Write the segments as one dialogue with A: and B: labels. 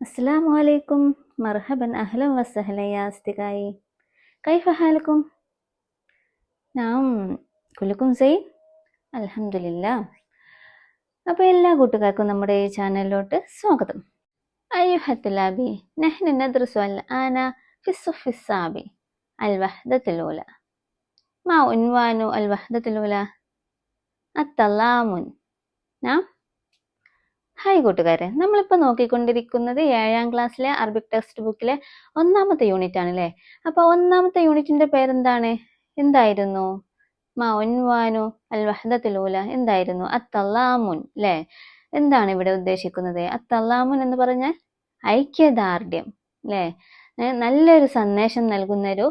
A: السلام عليكم. مرحبا أهلا وسهلا يا أصدقائي. كيف حالكم؟ نعم كلكم زين الحمد لله. അപ്പോൾ എല്ലാ കൂട്ടുകാർക്കും നമ്മുടെ ഈ ചാനലിലോട്ട് സ്വാഗതം. أيها الطلاب نحن ندرس الآن في الصف السابع الوحدة الأولى. ما عنوان الوحدة الأولى؟ التضامن. نعم. ഹായ് കൂട്ടുകാരെ, നമ്മളിപ്പോൾ നോക്കിക്കൊണ്ടിരിക്കുന്നത് 7ാം ക്ലാസ്സിലെ അറബിക് ടെക്സ്റ്റ് ബുക്കിലെ 1ാമത്തെ യൂണിറ്റ് ആണല്ലേ. അപ്പോൾ 1ാമത്തെ യൂണിറ്റിന്റെ പേരെന്താണ്? എന്തായിരുന്നു? മാ ഉൻവാനു അൽ വഹദത്തുൽ ഊല എന്തായിരുന്നു? അത്തല്ലാമുൻ അല്ലേ. എന്താണ് ഇവിടെ ഉദ്ദേശിക്കുന്നത്? അത്തല്ലാമുൻ എന്ന് പറഞ്ഞാൽ ഐക്യദാർഢ്യം അല്ലേ. നല്ലൊരു സന്ദേശം നൽകുന്നൊരു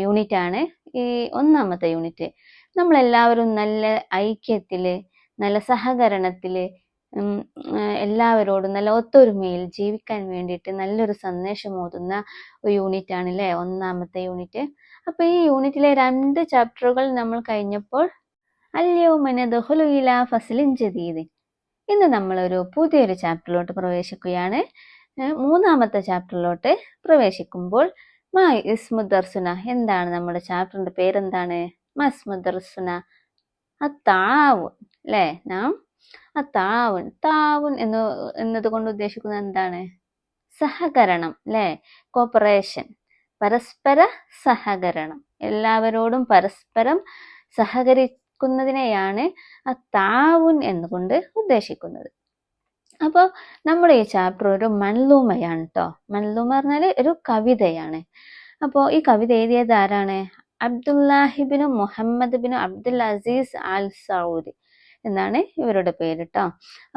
A: യൂണിറ്റ് ആണ് ഈ 1ാമത്തെ യൂണിറ്റ്. നമ്മളെല്ലാവരും നല്ല ഐക്യത്തില്, നല്ല സഹകരണത്തില്, എല്ലാവരോടും നല്ല ഒത്തൊരുമയിൽ ജീവിക്കാൻ വേണ്ടിയിട്ട് നല്ലൊരു സന്ദേശം ഓതുന്ന ഒരു യൂണിറ്റ് ആണ് അല്ലേ 1ാമത്തെ യൂണിറ്റ്. അപ്പൊ ഈ യൂണിറ്റിലെ 2 ചാപ്റ്ററുകൾ നമ്മൾ കഴിഞ്ഞപ്പോൾ അൽയൗമ നദ്ഖുലു ഇലാ ഫസ്ലിൻ ജദീദ്. ഇന്ന് നമ്മളൊരു പുതിയൊരു ചാപ്റ്ററിലോട്ട് പ്രവേശിക്കുകയാണ്. 3ാമത്തെ ചാപ്റ്ററിലോട്ട് പ്രവേശിക്കുമ്പോൾ മാ ഇസ്മു ദർസുന, എന്താണ് നമ്മുടെ ചാപ്റ്ററിന്റെ പേരെന്താണ്? മാ ഇസ്മു ദർസുന അത്താവുൻ അല്ലേ. നാം താവുൻ താവുൻ എന്നതുകൊണ്ട് ഉദ്ദേശിക്കുന്നത് എന്താണ്? സഹകരണം അല്ലേ. കോപ്പറേഷൻ, പരസ്പര സഹകരണം, എല്ലാവരോടും പരസ്പരം സഹകരിക്കുന്നതിനെയാണ് താവുൻ എന്നുകൊണ്ട് ഉദ്ദേശിക്കുന്നത്. അപ്പോൾ നമ്മുടെ ഈ ചാപ്റ്റർ ഒരു മൻലൂമയാണ് കേട്ടോ. മൻലൂമ പറഞ്ഞാൽ ഒരു കവിതയാണ്. അപ്പോൾ ഈ കവിത എഴുതിയത് ആരാണ്? അബ്ദുല്ലാഹിബിനു മുഹമ്മദ് ബിൻ അബ്ദുൽ അസീസ് അൽ സൗദി എന്നാണ് ഇവരുടെ പേര് ട്ടോ.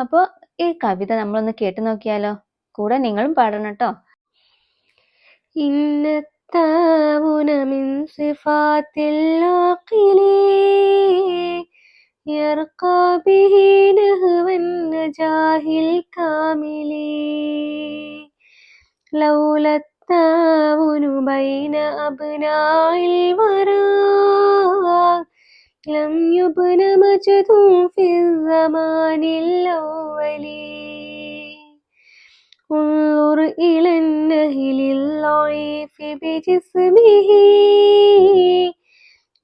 A: അപ്പോൾ ഈ കവിത നമ്മളൊന്ന് കേട്ടു നോക്കിയാലോ? കൂടെ നിങ്ങളും പാടണം ട്ടോ. ഇന്നത്താവുന മിൻ സിഫാത്തിൽ ആഖിലി യർഖാ ബിഹി നഹ്വൻ നജാഹിൽ കാമിലി ലൗലത്താവുനു ബൈന അബ്നാഇൽ വറാ لم يبن مجد في الزمان الأول انظر إلى النهل الضعيف بجسمه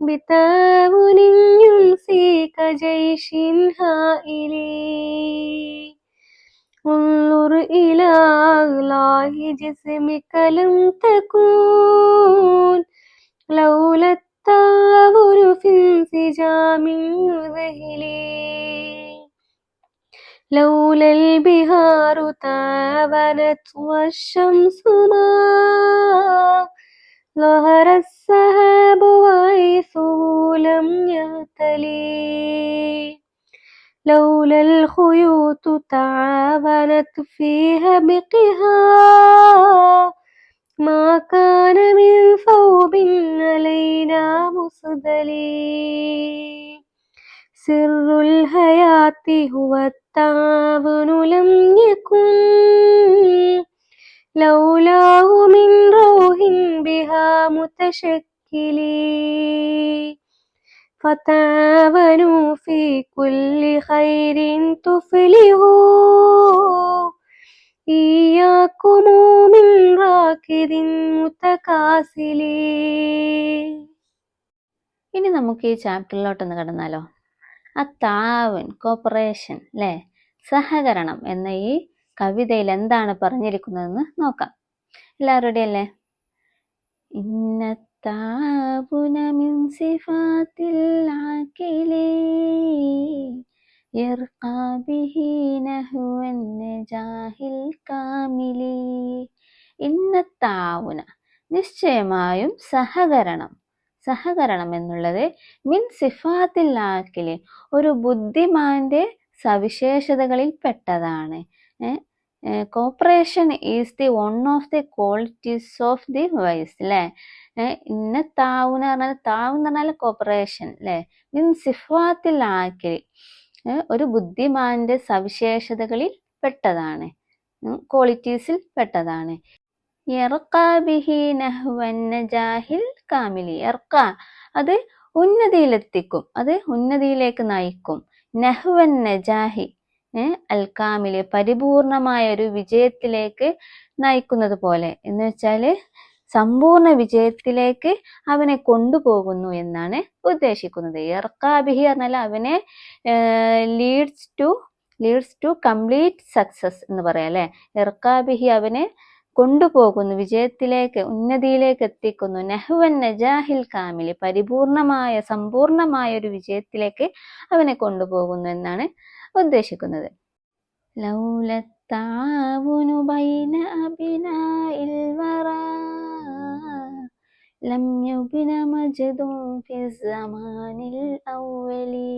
A: بتعاون يمسي كجيش هائل انظر إلى أغلاه جسمك لم تكن لولا التعاون في انسجام ذهلي لولا البهار تعاونت والشمس ما ظهر السحاب وعيثه لم يهتلي لولا الخيوط تعاونت فيها بقها ما كان من ثوب علينا مسدلي سر الحياة هو التعاون لم يكن لولاه من روح بها متشكلي فتعاونوا في كل خير تفلحوا إياكم من راكد متكاسل. ഇനി നമുക്ക് ഈ ചാപ്റ്ററിലോട്ടൊന്ന് കടന്നാലോ. താവൻ കോപ്പറേഷൻ അല്ലേ, സഹകരണം എന്ന ഈ കവിതയിൽ എന്താണ് പറഞ്ഞിരിക്കുന്നതെന്ന് നോക്കാം. എല്ലാവരും റെഡി അല്ലേ? ഇന്നത്താവുന മിൻ സിഫാത്തിൽ ആഖിലി യർഖാ ബിഹി നഹ്വൻ നജാഹിൽ കാമിലി. ഇന്നത്താവുന നിശ്ചയമായും സഹകരണം. സഹകരണം എന്നുള്ളത് മിൻ സിഫാത്തിൽ ആഖിലി ഒരു ബുദ്ധിമാന്റെ സവിശേഷതകളിൽ പെട്ടതാണ്. Cooperation is the one of the qualities of the wise അല്ലേ. ഇന്ന താവുന പറഞ്ഞാൽ താവ് എന്ന് പറഞ്ഞാൽ കോപ്പറേഷൻ അല്ലേ. മിൻ സിഫാത്തിൽ ആഖിലി ഒരു ബുദ്ധിമാന്റെ സവിശേഷതകളിൽ പെട്ടതാണ്, ക്വാളിറ്റീസിൽ പെട്ടതാണ്. യർഖാ ബിഹി നഹ്വൻ നജാഹിൽ കാമിലി. യർഖാ അത് ഉന്നതിയിലെത്തിക്കും, അത് ഉന്നതിയിലേക്ക് നയിക്കും. നഹ്വൻ നജാഹി അൽ കാമില് പരിപൂർണമായ ഒരു വിജയത്തിലേക്ക് നയിക്കുന്നത് പോലെ, എന്ന് വെച്ചാല് സമ്പൂർണ്ണ വിജയത്തിലേക്ക് അവനെ കൊണ്ടുപോകുന്നു എന്നാണ് ഉദ്ദേശിക്കുന്നത്. ഇർക്കാബിഹി പറഞ്ഞാൽ അവനെ ലീഡ്സ് ടു കംപ്ലീറ്റ് സക്സസ് എന്ന് പറയാം അല്ലെ. ഇർക്കാബിഹി അവനെ കൊണ്ടുപോകുന്നു, വിജയത്തിലേക്ക്, ഉന്നതിയിലേക്ക് എത്തിക്കുന്നു. നഹ്വൻ നജാഹിൽ കാമില് പരിപൂർണമായ സമ്പൂർണമായ ഒരു വിജയത്തിലേക്ക് അവനെ കൊണ്ടുപോകുന്നു എന്നാണ് ഉദ്ദേശിക്കുന്നത്. ലൗലത്താവുനു ബൈന അബിനാഇൽ വറാ ലം യുബ്ന മജ്ദുൻ ഫി സമാനിൽ അവ്വലി.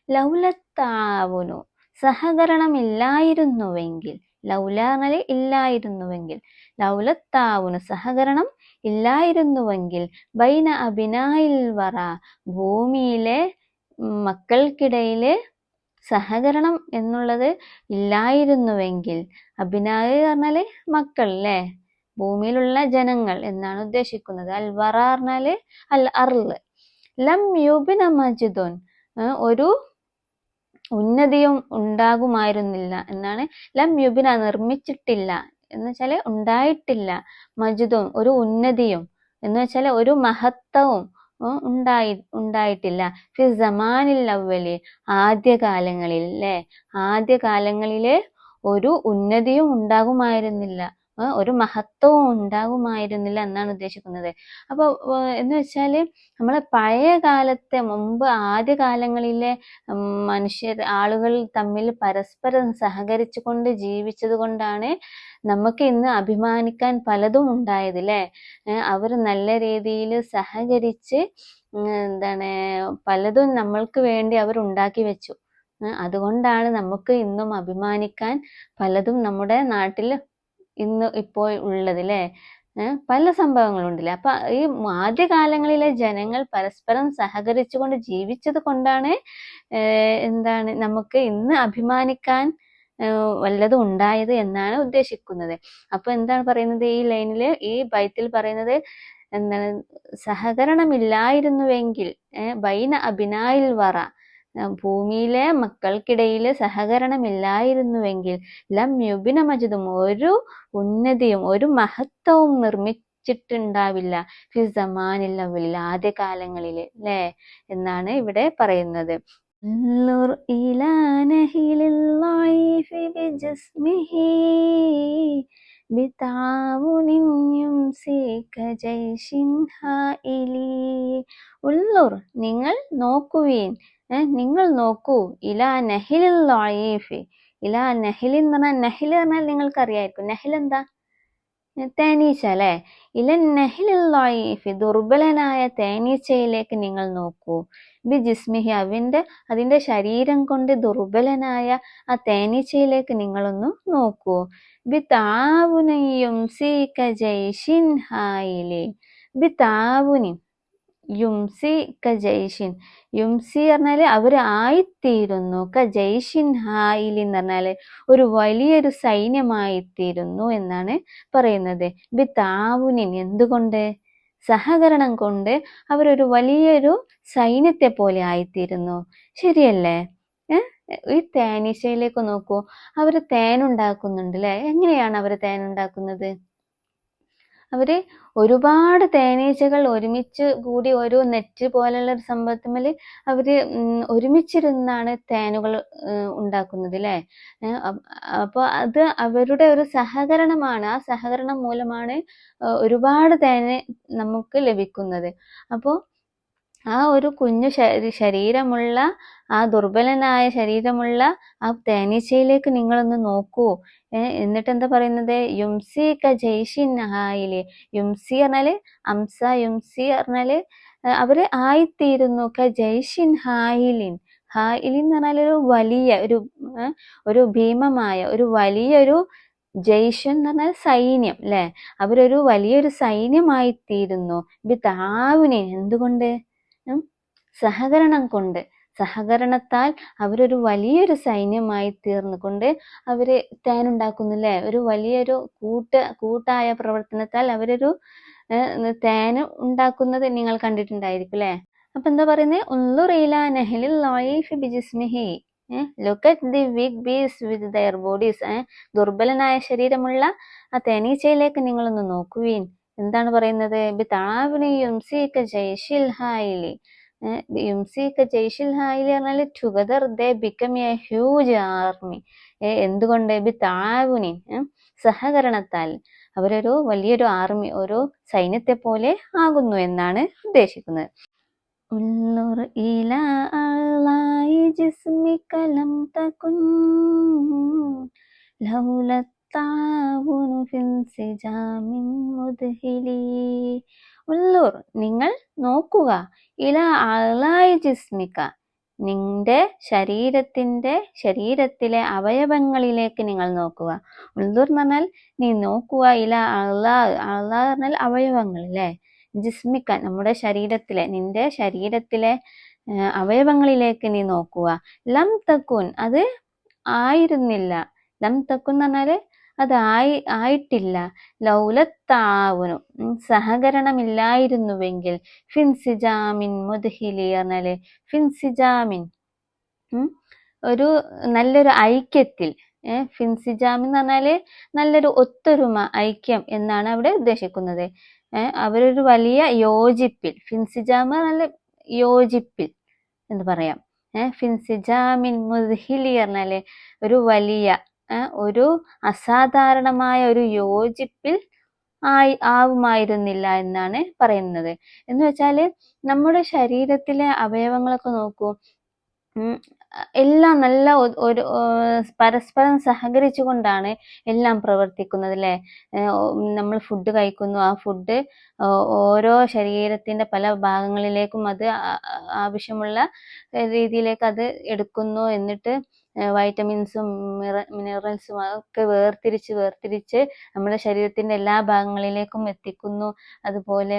A: ലൗലത്താവുനു സഹകരണമില്ലായിരുന്നുവെങ്കിൽ, ലൗല എന്നാൽ ഇല്ലായിരുന്നുവെങ്കിൽ, ലൗലത്താവുനു സഹകരണം ഇല്ലായിരുന്നുവെങ്കിൽ, ബൈന അബിനായിൽ വറ ഭൂമിയിലെ മക്കൾക്കിടയില് സഹകരണം എന്നുള്ളത് ഇല്ലായിരുന്നുവെങ്കിൽ, അബിനായ് പറഞ്ഞാല് മക്കൾ അല്ലേ, ഭൂമിയിലുള്ള ജനങ്ങൾ എന്നാണ് ഉദ്ദേശിക്കുന്നത്. അൽ വറ പറഞ്ഞാല് അൽ അർള്. ലം യുബ്ന മജ്ദുൻ ഒരു ഉന്നതിയും ഉണ്ടാകുമായിരുന്നില്ല എന്നാണ്. ലം യുബ്ന നിർമ്മിച്ചിട്ടില്ല എന്ന് വെച്ചാല് ഉണ്ടായിട്ടില്ല, മജ്ദുൻ ഒരു ഉന്നതിയും എന്ന് വെച്ചാല് ഒരു മഹത്വവും ഉണ്ടായിട്ടില്ല. ഫി സമാനിൽ അവ്വലി ആദ്യകാലങ്ങളിൽ അല്ലേ, ആദ്യകാലങ്ങളിലെ ഒരു ഉന്നതിയും ഉണ്ടാകുമായിരുന്നില്ല, ഒരു മഹത്വവും ഉണ്ടാകുമായിരുന്നില്ല എന്നാണ് ഉദ്ദേശിക്കുന്നത്. അപ്പൊ എന്ന് വെച്ചാല് നമ്മളെ പഴയ കാലത്തെ മുമ്പ് ആദ്യകാലങ്ങളിലെ ആളുകൾ തമ്മിൽ പരസ്പരം സഹകരിച്ചു കൊണ്ട് ജീവിച്ചത് കൊണ്ടാണ് നമുക്ക് ഇന്ന് അഭിമാനിക്കാൻ പലതും ഉണ്ടായത് അല്ലേ. അവർ നല്ല രീതിയിൽ സഹകരിച്ച് പലതും നമ്മൾക്ക് വേണ്ടി അവർ ഉണ്ടാക്കി വെച്ചു. അതുകൊണ്ടാണ് നമുക്ക് ഇന്നും അഭിമാനിക്കാൻ പലതും നമ്മുടെ നാട്ടിൽ ഇന്ന് ഇപ്പോൾ ഉള്ളത് അല്ലേ. പല സംഭവങ്ങളുണ്ടല്ലേ. അപ്പൊ ഈ ആദ്യകാലങ്ങളിലെ ജനങ്ങൾ പരസ്പരം സഹകരിച്ചുകൊണ്ട് ജീവിച്ചത് കൊണ്ടാണ് നമുക്ക് ഇന്ന് അഭിമാനിക്കാൻ വല്ലതും ഉണ്ടായത് എന്നാണ് ഉദ്ദേശിക്കുന്നത്. അപ്പൊ എന്താണ് പറയുന്നത് ഈ ലൈനില്, ഈ ബൈത്തിൽ പറയുന്നത് എന്താണ്, സഹകരണമില്ലായിരുന്നുവെങ്കിൽ, ബൈന അബിനായിൽ വറ ഭൂമിയിലെ മക്കൾക്കിടയിൽ സഹകരണമില്ലായിരുന്നുവെങ്കിൽ, ലം യുബ്ന മജ്ദും ഒരു ഉന്നതിയും ഒരു മഹത്വവും നിർമ്മിച്ചിട്ടുണ്ടാവില്ല, ഫി സമാനിൽ അവ്വലിൽ ആദ്യകാലങ്ങളിൽ അല്ലേ എന്നാണ് ഇവിടെ പറയുന്നത്. ഇലാ നഹിലിൽ ളൈഫി ബിജിസ്മിഹി ബിതാവുനിൻ യുംസി കജൈശിൻ ഹായിലി. ഉള്ളുർ നിങ്ങൾ നോക്കുവീൻ, നിങ്ങൾ നോക്കൂ, ഇലാ നഹിലിൽ ളൈഫി. ഇലാ നഹിൽ എന്ന് പറഞ്ഞാൽ, നഹിൽ പറഞ്ഞാൽ നിങ്ങൾക്ക് അറിയായിരിക്കും, നഹിൽ എന്താ, തേനീച്ച അല്ലെ. ഇലൻ നഹിലിൽ ളൈഫി ദുർബലനായ തേനീച്ചയിലേക്ക് നിങ്ങൾ നോക്കൂ. ബി ജിസ്മിഹി അതിന്റെ ശരീരം കൊണ്ട് ദുർബലനായ ആ തേനീച്ചയിലേക്ക് നിങ്ങളൊന്ന് നോക്കൂ. ബി താവുനി യുംസി കജൈശിൻ ഹായിലി. ബി താവുനി യുംസി കജൈഷിൻ. യുംസി പറഞ്ഞാല് അവര് ആയിത്തീരുന്നു, കജൈഷിൻ ഹായിലി എന്ന് പറഞ്ഞാല് ഒരു വലിയൊരു സൈന്യമായിത്തീരുന്നു എന്നാണ് പറയുന്നത്. ബി താവുനിൻ എന്തുകൊണ്ട്, സഹകരണം കൊണ്ട് അവരൊരു വലിയൊരു സൈന്യത്തെ പോലെ ആയിത്തീരുന്നു. ശരിയല്ലേ? ഈ തേനീച്ചയിലേക്ക് നോക്കൂ, അവര് തേനുണ്ടാക്കുന്നുണ്ട് അല്ലെ. എങ്ങനെയാണ് അവര് തേനുണ്ടാക്കുന്നത്? അവര് ഒരുപാട് തേനീച്ചകൾ ഒരുമിച്ച് കൂടി ഒരു നെറ്റ് പോലുള്ള ഒരു സംഭവത്തിന്മേൽ അവര് ഒരുമിച്ചിരുന്നാണ് തേനുകൾ ഉണ്ടാക്കുന്നത് അല്ലെ. അപ്പൊ അത് അവരുടെ ഒരു സഹകരണമാണ്. ആ സഹകരണം മൂലമാണ് ഒരുപാട് തേന് നമുക്ക് ലഭിക്കുന്നത്. അപ്പോ ആ ഒരു കുഞ്ഞു ശരീരമുള്ള, ആ ദുർബലനായ ശരീരമുള്ള ആ തേനീച്ചയിലേക്ക് നിങ്ങളൊന്ന് നോക്കൂ. എന്നിട്ട് എന്താ പറയുന്നത്, യുംസി കജൈഷിൻ ഹായിലി. യുംസി പറഞ്ഞാല് അംസ, യുംസി പറഞ്ഞാല് അവര് ആയിത്തീരുന്നു, കജൈഷിൻ ഹായിലിൻ. ഹായിലിൻ എന്ന് പറഞ്ഞാൽ ഒരു വലിയ ഒരു ഭീമമായ ഒരു വലിയൊരു ജയ്ഷൻ എന്ന് പറഞ്ഞാൽ സൈന്യം അല്ലെ. അവരൊരു വലിയൊരു സൈന്യമായിത്തീരുന്നു. ബി താവുനി എന്തുകൊണ്ട്, സഹകരണം കൊണ്ട്. സഹകരണത്താൽ അവരൊരു വലിയൊരു സൈന്യമായി തീർന്നുകൊണ്ട് അവര് തേനുണ്ടാക്കുന്നില്ലേ. ഒരു വലിയൊരു കൂട്ടായ പ്രവർത്തനത്താൽ അവരൊരു തേന് ഉണ്ടാക്കുന്നത് നിങ്ങൾ കണ്ടിട്ടുണ്ടായിരിക്കും അല്ലെ. അപ്പൊ എന്താ പറയുന്നത്, ഉള്ളുർ ഇലാ നഹ്ലിൽ ളൈഫി ബിജിസ്മിഹി. Look at the weak bees with their bodies. ദുർബലനായ ശരീരമുള്ള ആ തേനീച്ചയിലേക്ക് നിങ്ങളൊന്ന് നോക്കുവീൻ. എന്താണ് പറയുന്നത്? ബിതാവ്നി യുംസീക ജയ്ഷിൽ ഹായിലി. യുംസീക ജയ്ഷിൽ ഹായിലി പറഞ്ഞാൽ together they become A huge army. എന്തുകൊണ്ട്? ബിതാവുനി, സഹകരണത്താൽ അവരൊരു വലിയൊരു ആർമി, ഒരു സൈന്യത്തെ പോലെ ആകുന്നു എന്നാണ് ഉദ്ദേശിക്കുന്നത്. ഉള്ളൂർ ഇലാ അളായി ജിസ്മിക ലം തകുൻ ലൗല താവുനു ഫിൻസിജാമിൻ മുദ്ഹിലി. ഉള്ളൂർ, നിങ്ങൾ നോക്കുക, ഇലാ അളായി ജിസ്മിക, നിന്റെ ശരീരത്തിലെ അവയവങ്ങളിലേക്ക് നിങ്ങൾ നോക്കുക. ഉള്ളൂർ എന്ന് പറഞ്ഞാൽ നീ നോക്കുക, ഇലാ അളാ, അളാ പറഞ്ഞാൽ അവയവങ്ങൾ അല്ലേ. ജിസ്മിക്ക, നമ്മുടെ ശരീരത്തിലെ, നിന്റെ ശരീരത്തിലെ അവയവങ്ങളിലേക്ക് നീ നോക്കുക. ലം തക്കുൻ, അത് ആയിരുന്നില്ല. ലം തക്കുൻ എന്ന് പറഞ്ഞാല് അത് ആയിട്ടില്ല. ലൗലത്താവുനു, സഹകരണമില്ലായിരുന്നുവെങ്കിൽ. ഫിൻസിജാമിൻ മുദ്ഹിലി പറഞ്ഞാല് ഫിൻസിജാമിൻ, ഒരു നല്ലൊരു ഐക്യത്തിൽ. ഫിൻസിജാം എന്ന് പറഞ്ഞാല് നല്ലൊരു ഒത്തൊരുമ, ഐക്യം എന്നാണ് അവിടെ ഉദ്ദേശിക്കുന്നത്. അവരൊരു വലിയ യോജിപ്പിൽ. ഫിൻസിജാം നല്ല യോജിപ്പിൽ എന്ന് പറയാം. ഫിൻസിജാമിൻ മുദ്ഹിലി പറഞ്ഞാല് ഒരു വലിയ, ഒരു അസാധാരണമായ ഒരു യോജിപ്പിൽ ആവുമായിരുന്നില്ല എന്നാണ് പറയുന്നത്. എന്ന് വെച്ചാല് നമ്മുടെ ശരീരത്തിലെ അവയവങ്ങളൊക്കെ നോക്കൂ, എല്ലാം നല്ല ഒരു പരസ്പരം സഹകരിച്ചു കൊണ്ടാണ് എല്ലാം പ്രവർത്തിക്കുന്നത് അല്ലേ. നമ്മൾ ഫുഡ് കഴിക്കുന്നു, ആ ഫുഡ് ഓരോ ശരീരത്തിന്റെ പല ഭാഗങ്ങളിലേക്കും അത് ആവശ്യമുള്ള രീതിയിലേക്ക് അത് എടുക്കുന്നു. എന്നിട്ട് വൈറ്റമിൻസും മിനറൽസും ഒക്കെ വേർതിരിച്ച് നമ്മുടെ ശരീരത്തിന്റെ എല്ലാ ഭാഗങ്ങളിലേക്കും എത്തിക്കുന്നു. അതുപോലെ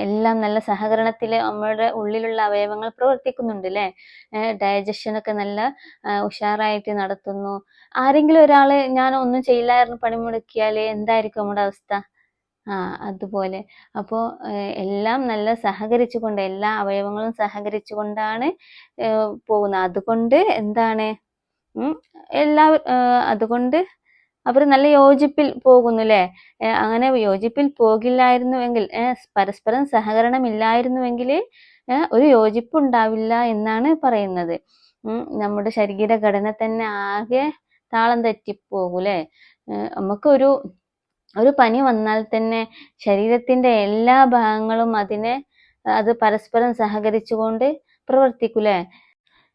A: എല്ലാം നല്ല സഹകരണത്തില് നമ്മുടെ ഉള്ളിലുള്ള അവയവങ്ങൾ പ്രവർത്തിക്കുന്നുണ്ട് അല്ലേ. ഡൈജഷൻ ഒക്കെ നല്ല ഉഷാറായിട്ട് നടത്തുന്നു. ആരെങ്കിലും ഒരാള് ഞാൻ ഒന്നും ചെയ്യില്ലായിരുന്നു പണിമുടക്കിയാല് എന്തായിരിക്കും നമ്മുടെ അവസ്ഥ? അതുപോലെ. അപ്പോ എല്ലാം നല്ല സഹകരിച്ചുകൊണ്ട്, എല്ലാ അവയവങ്ങളും സഹകരിച്ചുകൊണ്ടാണ് പോകുന്നത്. അതുകൊണ്ട് എന്താണ്, അതുകൊണ്ട് അവർ നല്ല യോജിപ്പിൽ പോകുന്നു അല്ലേ. അങ്ങനെ യോജിപ്പിൽ പോകില്ലായിരുന്നുവെങ്കിൽ, പരസ്പരം സഹകരണം ഇല്ലായിരുന്നുവെങ്കിൽ ഒരു യോജിപ്പുണ്ടാവില്ല എന്നാണ് പറയുന്നത്. നമ്മുടെ ശരീരഘടന തന്നെ ആകെ താളം തെറ്റിപ്പോകും അല്ലേ. നമുക്കൊരു പനി വന്നാൽ തന്നെ ശരീരത്തിന്റെ എല്ലാ ഭാഗങ്ങളും അത് പരസ്പരം സഹകരിച്ചുകൊണ്ട് പ്രവർത്തിക്കൂലേ.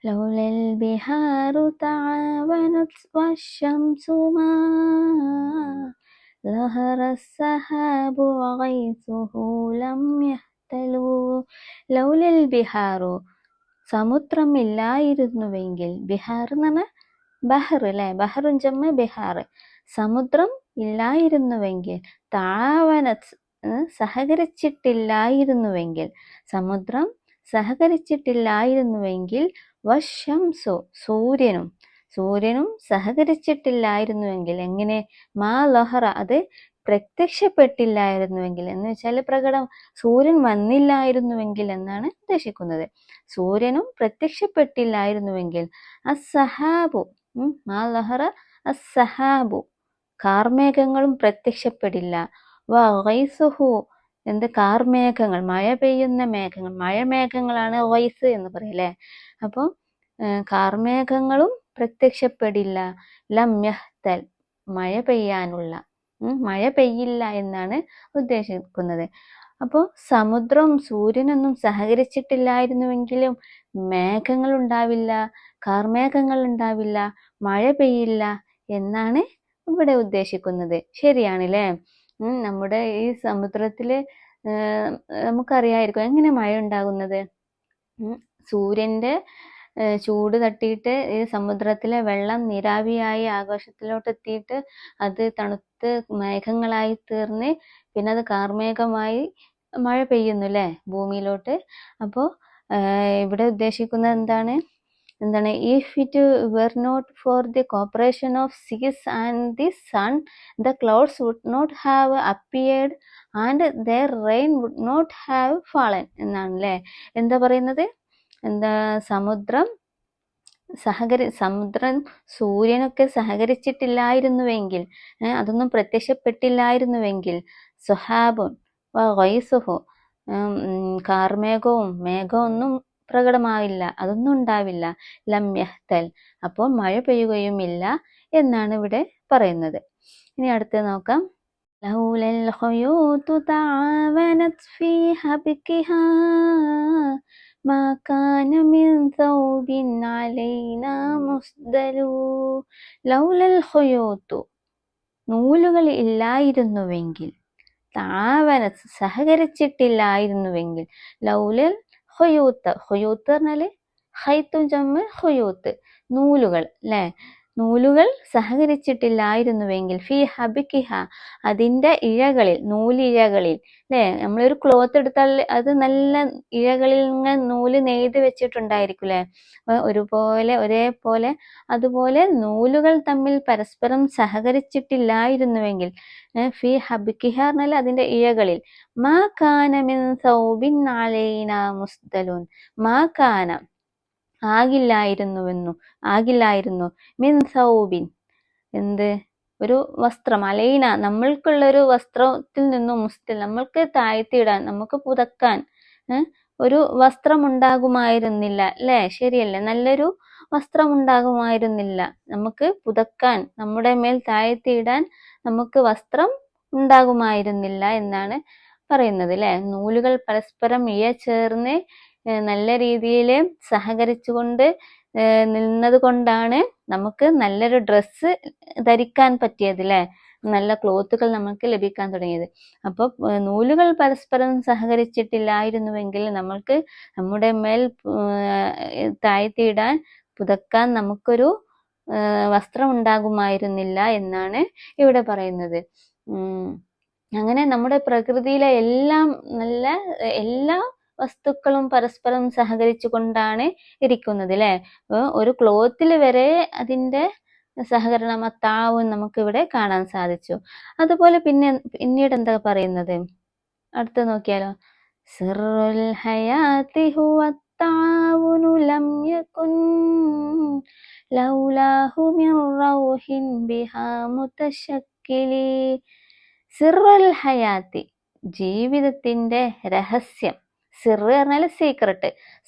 A: ലൗലൽ ബിഹാറു തആവനത് വശംസു മാ ലഹറ സഹാബു വഗൈസുഹു ലം യഹ്തലു. ലൗലൽ ബിഹാറു, സമുദ്രം ഇല്ലായിരുന്നുവെങ്കിൽ. ബിഹാർ എന്ന് പറഞ്ഞാൽ ബഹർ അല്ലേ. ബഹറുൻ ജമ്മ ബിഹാർ. സമുദ്രം ഇല്ലായിരുന്നുവെങ്കിൽ. താവനത്, സഹകരിച്ചിട്ടില്ലായിരുന്നുവെങ്കിൽ. സമുദ്രം സഹകരിച്ചിട്ടില്ലായിരുന്നുവെങ്കിൽ. വശംസു, സൂര്യനും സഹകരിച്ചിട്ടില്ലായിരുന്നുവെങ്കിൽ. എങ്ങനെ? മാ ലഹറ, അത് പ്രത്യക്ഷപ്പെട്ടില്ലായിരുന്നുവെങ്കിൽ എന്ന് വെച്ചാൽ സൂര്യൻ വന്നില്ലായിരുന്നുവെങ്കിൽ എന്നാണ് ഉദ്ദേശിക്കുന്നത്. സൂര്യനും പ്രത്യക്ഷപ്പെട്ടില്ലായിരുന്നുവെങ്കിൽ. അസ്സഹാബു, മാ ലഹറ അസ്സഹാബു, കാർമേഘങ്ങളും പ്രത്യക്ഷപ്പെടില്ല. വഗൈസുഹു, കാർമേഘങ്ങൾ, മഴ പെയ്യുന്ന മേഘങ്ങൾ, മഴമേഘങ്ങളാണ് ഗൈസ് എന്ന് പറയല്ലേ. അപ്പോൾ കാർമേഘങ്ങളും പ്രത്യക്ഷപ്പെടില്ല. ലം യഹ്തൽ, മഴ പെയ്യില്ല എന്നാണ് ഉദ്ദേശിക്കുന്നത്. അപ്പോൾ സമുദ്രവും സൂര്യനൊന്നും സഹകരിച്ചിട്ടില്ലായിരുന്നുവെങ്കിലും മേഘങ്ങൾ ഉണ്ടാവില്ല, കാർമേഘങ്ങൾ ഉണ്ടാവില്ല, മഴ പെയ്യില്ല എന്നാണ് ഇവിടെ ഉദ്ദേശിക്കുന്നത്. ശരിയാണല്ലേ. നമ്മുടെ ഈ സമുദ്രത്തില് നമുക്കറിയായിരിക്കും എങ്ങനെ മഴ ഉണ്ടാകുന്നത്. സൂര്യന്റെ ചൂട് തട്ടിയിട്ട് ഈ സമുദ്രത്തിലെ വെള്ളം നീരാവിയായി ആകാശത്തിലോട്ട് എത്തിയിട്ട് അത് തണുത്ത് മേഘങ്ങളായി തീർന്ന് പിന്നെ അത് കാർമേഘമായി മഴ പെയ്യുന്നു അല്ലേ ഭൂമിയിലോട്ട്. അപ്പോൾ ഇവിടെ ഉദ്ദേശിക്കുന്നത് എന്താണ്? If it were not for the cooperation of seas and the sun, the clouds would not have appeared and their rain would not have fallen എന്നാണല്ലേ. എന്താ പറയുന്നത്? സമുദ്രം സമുദ്രം സൂര്യനൊക്കെ സഹകരിച്ചിട്ടില്ലായിരുന്നുവെങ്കിൽ, അതൊന്നും പ്രത്യക്ഷപ്പെട്ടില്ലായിരുന്നുവെങ്കിൽ, സുഹാബുൻ വൈസുഹു, കാർമേഘവും മേഘവും ഒന്നും പ്രകടമാവില്ല, അതൊന്നും ഉണ്ടാവില്ല. ലം യഹ്തൽ, അപ്പോൾ മഴ പെയ്യുകയുമില്ല എന്നാണ് ഇവിടെ പറയുന്നത്. ഇനി അടുത്ത് നോക്കാം. ലൗലൽ ഖുയൂതു തആവനത് ഫീ ഹബ്കിഹാ മാ കാന മിൻ സൗബിൻ അലൈനാ മുസ്ദലു. ലൗലൽ ഖുയൂതു, നൂലുകൾ ഇല്ലായിരുന്നുവെങ്കിൽ, താവനത്ത് സഹകരിച്ചിട്ടില്ലായിരുന്നുവെങ്കിൽ, ലൗലൽ ഖുയൂത്ത്, ഖുയൂത്ത് പറഞ്ഞാൽ ഖൈത്തും ജമ്മ് ഖുയൂത്ത്, നൂലുകൾ അല്ലേ, നൂലുകൾ സഹകരിച്ചിട്ടില്ലായിരുന്നുവെങ്കിൽ, ഫി ഹബിക്കിഹ, അതിൻ്റെ ഇഴകളിൽ, നൂലിഴകളിൽ അല്ലേ, നമ്മളൊരു ക്ലോത്ത് എടുത്താൽ അത് നല്ല ഇഴകളിൽ ഇങ്ങനെ നൂല് നെയ്ത് വെച്ചിട്ടുണ്ടായിരിക്കും അല്ലേ, ഒരുപോലെ ഒരേപോലെ, അതുപോലെ നൂലുകൾ തമ്മിൽ പരസ്പരം സഹകരിച്ചിട്ടില്ലായിരുന്നുവെങ്കിൽ, ഫി ഹബിക്കിഹ പറഞ്ഞാൽ അതിൻ്റെ ഇഴകളിൽ, മാ കാന മിൻ സൗബിൻ അലൈനാ മുസ്ദലുൻ, മാ കാന ആകില്ലായിരുന്നു, മിൻ സൗബിൻ എന്ത്, ഒരു വസ്ത്രം, അലൈന നമ്മൾക്കുള്ളൊരു വസ്ത്രത്തിൽ നിന്നും, മുസ്തൽ നമ്മൾക്ക് താഴ്ത്തിയിടാൻ, നമുക്ക് പുതക്കാൻ ഒരു വസ്ത്രം ഉണ്ടാകുമായിരുന്നില്ല അല്ലേ, ശരിയല്ലേ, നല്ലൊരു വസ്ത്രം ഉണ്ടാകുമായിരുന്നില്ല, നമുക്ക് പുതക്കാൻ, നമ്മുടെ മേൽ താഴ്ത്തിയിടാൻ നമുക്ക് വസ്ത്രം ഉണ്ടാകുമായിരുന്നില്ല എന്നാണ് പറയുന്നത് അല്ലേ. നൂലുകൾ പരസ്പരം ഇഴചേർന്ന് നല്ല രീതിയിൽ സഹകരിച്ചുകൊണ്ട് നിന്നത് കൊണ്ടാണ് നമുക്ക് നല്ലൊരു ഡ്രസ്സ് ധരിക്കാൻ പറ്റിയത് അല്ലേ, നല്ല ക്ലോത്തുകൾ നമുക്ക് ലഭിക്കാൻ തുടങ്ങിയത്. അപ്പോൾ നൂലുകൾ പരസ്പരം സഹകരിച്ചിട്ടില്ലായിരുന്നുവെങ്കിൽ നമ്മൾക്ക് നമ്മുടെ മേൽ താഴ്ത്തിയിടാൻ, പുതക്കാൻ നമുക്കൊരു വസ്ത്രം ഉണ്ടാകുമായിരുന്നില്ല എന്നാണ് ഇവിടെ പറയുന്നത്. അങ്ങനെ നമ്മുടെ പ്രകൃതിയിലെ എല്ലാ വസ്തുക്കളും പരസ്പരം സഹകരിച്ചു കൊണ്ടാണ് ഇരിക്കുന്നത് അല്ലേ. ഒരു ക്ലോത്തിൽ വരെ അതിൻ്റെ സഹകരണം, താവും നമുക്കിവിടെ കാണാൻ സാധിച്ചു. അതുപോലെ പിന്നീട് എന്താ പറയുന്നത്, അടുത്ത് നോക്കിയാലോ. സിറുൽ ഹയാതി ഹുവ താവുനു ലം യകുൻ ലൗലാഹു മിൻ റൗഹിൻ ബിഹാ മുതശക്കിലി. സിറുൽ ഹയാത്തി, ജീവിതത്തിന്റെ രഹസ്യം, സിർ പറഞ്ഞാൽ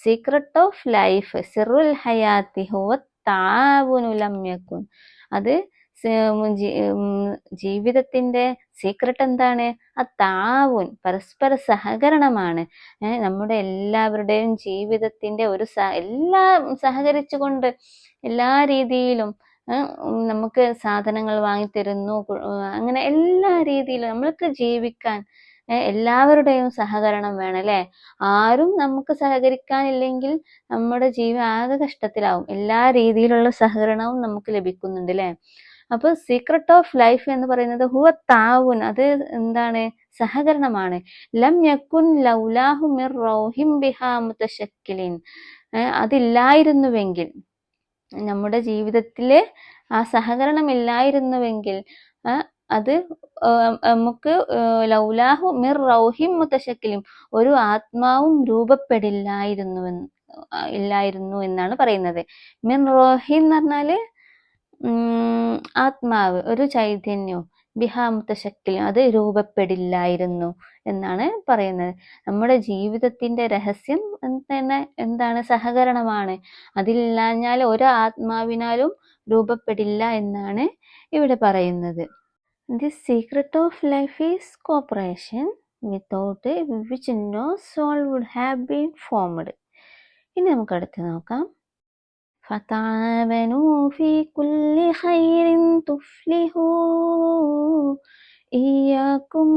A: സീക്രട്ട് ഓഫ് ലൈഫ്, സിറുൽ ഹയാത്തി ഹുവ താവുനു ലം യകുൻ, അത് ജീവിതത്തിന്റെ സീക്രട്ട് എന്താണ്, ആ താവുൻ, പരസ്പര സഹകരണമാണ്. നമ്മുടെ എല്ലാവരുടെയും ജീവിതത്തിന്റെ എല്ലാം സഹകരിച്ചുകൊണ്ട് എല്ലാ രീതിയിലും നമുക്ക് സാധനങ്ങൾ വാങ്ങിത്തരുന്നു, അങ്ങനെ എല്ലാ രീതിയിലും നമ്മൾക്ക് ജീവിക്കാൻ എല്ലാവരുടെയും സഹകരണം വേണം അല്ലേ. ആരും നമുക്ക് സഹകരിക്കാനില്ലെങ്കിൽ നമ്മുടെ ജീവിതം ആകെ കഷ്ടത്തിലാവും. എല്ലാ രീതിയിലുള്ള സഹകരണവും നമുക്ക് ലഭിക്കുന്നുണ്ട് അല്ലേ. അപ്പൊ സീക്രട്ട് ഓഫ് ലൈഫ് എന്ന് പറയുന്നത് ഹുവ താവുൻ, അത് എന്താണ്, സഹകരണമാണ്. ലം യകുൻ ലൗലാഹു മിർ റൗഹിം ബിഹാ മുതശക്കിലിൻ, അതില്ലായിരുന്നുവെങ്കിൽ, നമ്മുടെ ജീവിതത്തില് ആ സഹകരണം ഇല്ലായിരുന്നുവെങ്കിൽ, അത് നമുക്ക് ലൗലാഹു മിർ റൗഹിം മുതശക്കിലിൻ, ഒരു ആത്മാവും ഇല്ലായിരുന്നു എന്നാണ് പറയുന്നത്. മിൻ റോഹി എന്ന് പറഞ്ഞാല് ആത്മാവ്, ഒരു ചൈതന്യവും, ബിഹാ മുതശക്കിലിൻ, അത് രൂപപ്പെടില്ലായിരുന്നു എന്നാണ് പറയുന്നത്. നമ്മുടെ ജീവിതത്തിന്റെ രഹസ്യം എന്താണ്, സഹകരണമാണ്. അതില്ലാഞ്ഞാൽ ഒരു ആത്മാവിനാലും രൂപപ്പെടില്ല എന്നാണ് ഇവിടെ പറയുന്നത്. The secret of life is cooperation, without which no soul would have been formed. ഇനി നമുക്ക് അടുത്ത് നോക്കാം. فتعاونوا في كل خير تفلحوا إياكم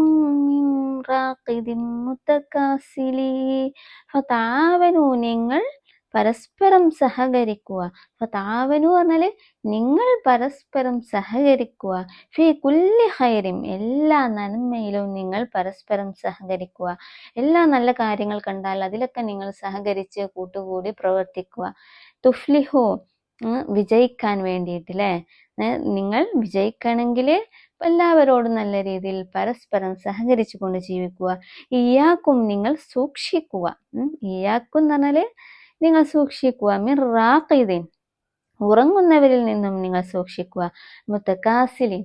A: من راقد متكاسل. فتعاونوا, നിങ്ങൾ പരസ്പരം സഹകരിക്കുക. ഫതാവനു പറഞ്ഞാൽ നിങ്ങൾ പരസ്പരം സഹകരിക്കുക. ഫി കുല്ലി ഖൈറിൻ, എല്ലാ നന്മയിലും നിങ്ങൾ പരസ്പരം സഹകരിക്കുക. എല്ലാ നല്ല കാര്യങ്ങൾ കണ്ടാൽ അതിലൊക്കെ നിങ്ങൾ സഹകരിച്ച് കൂട്ടുകൂടി പ്രവർത്തിക്കുക. തുഫ്ലിഹു, വിജയിക്കാൻ വേണ്ടിയിട്ട് അല്ലേ. നിങ്ങൾ വിജയിക്കണമെങ്കിൽ എല്ലാവരോടും നല്ല രീതിയിൽ പരസ്പരം സഹകരിച്ചു കൊണ്ട് ജീവിക്കുക. ഇയാക്കും, നിങ്ങൾ സൂക്ഷിക്കുക. ഇയാക്കും എന്ന് പറഞ്ഞാൽ നിങ്ങൾ സൂക്ഷിക്കുക. മിർ റാഖിദിൻ, ഉറങ്ങുന്നവരിൽ നിന്നും നിങ്ങൾ സൂക്ഷിക്കുക. മുത്തക്കാസിലിൻ,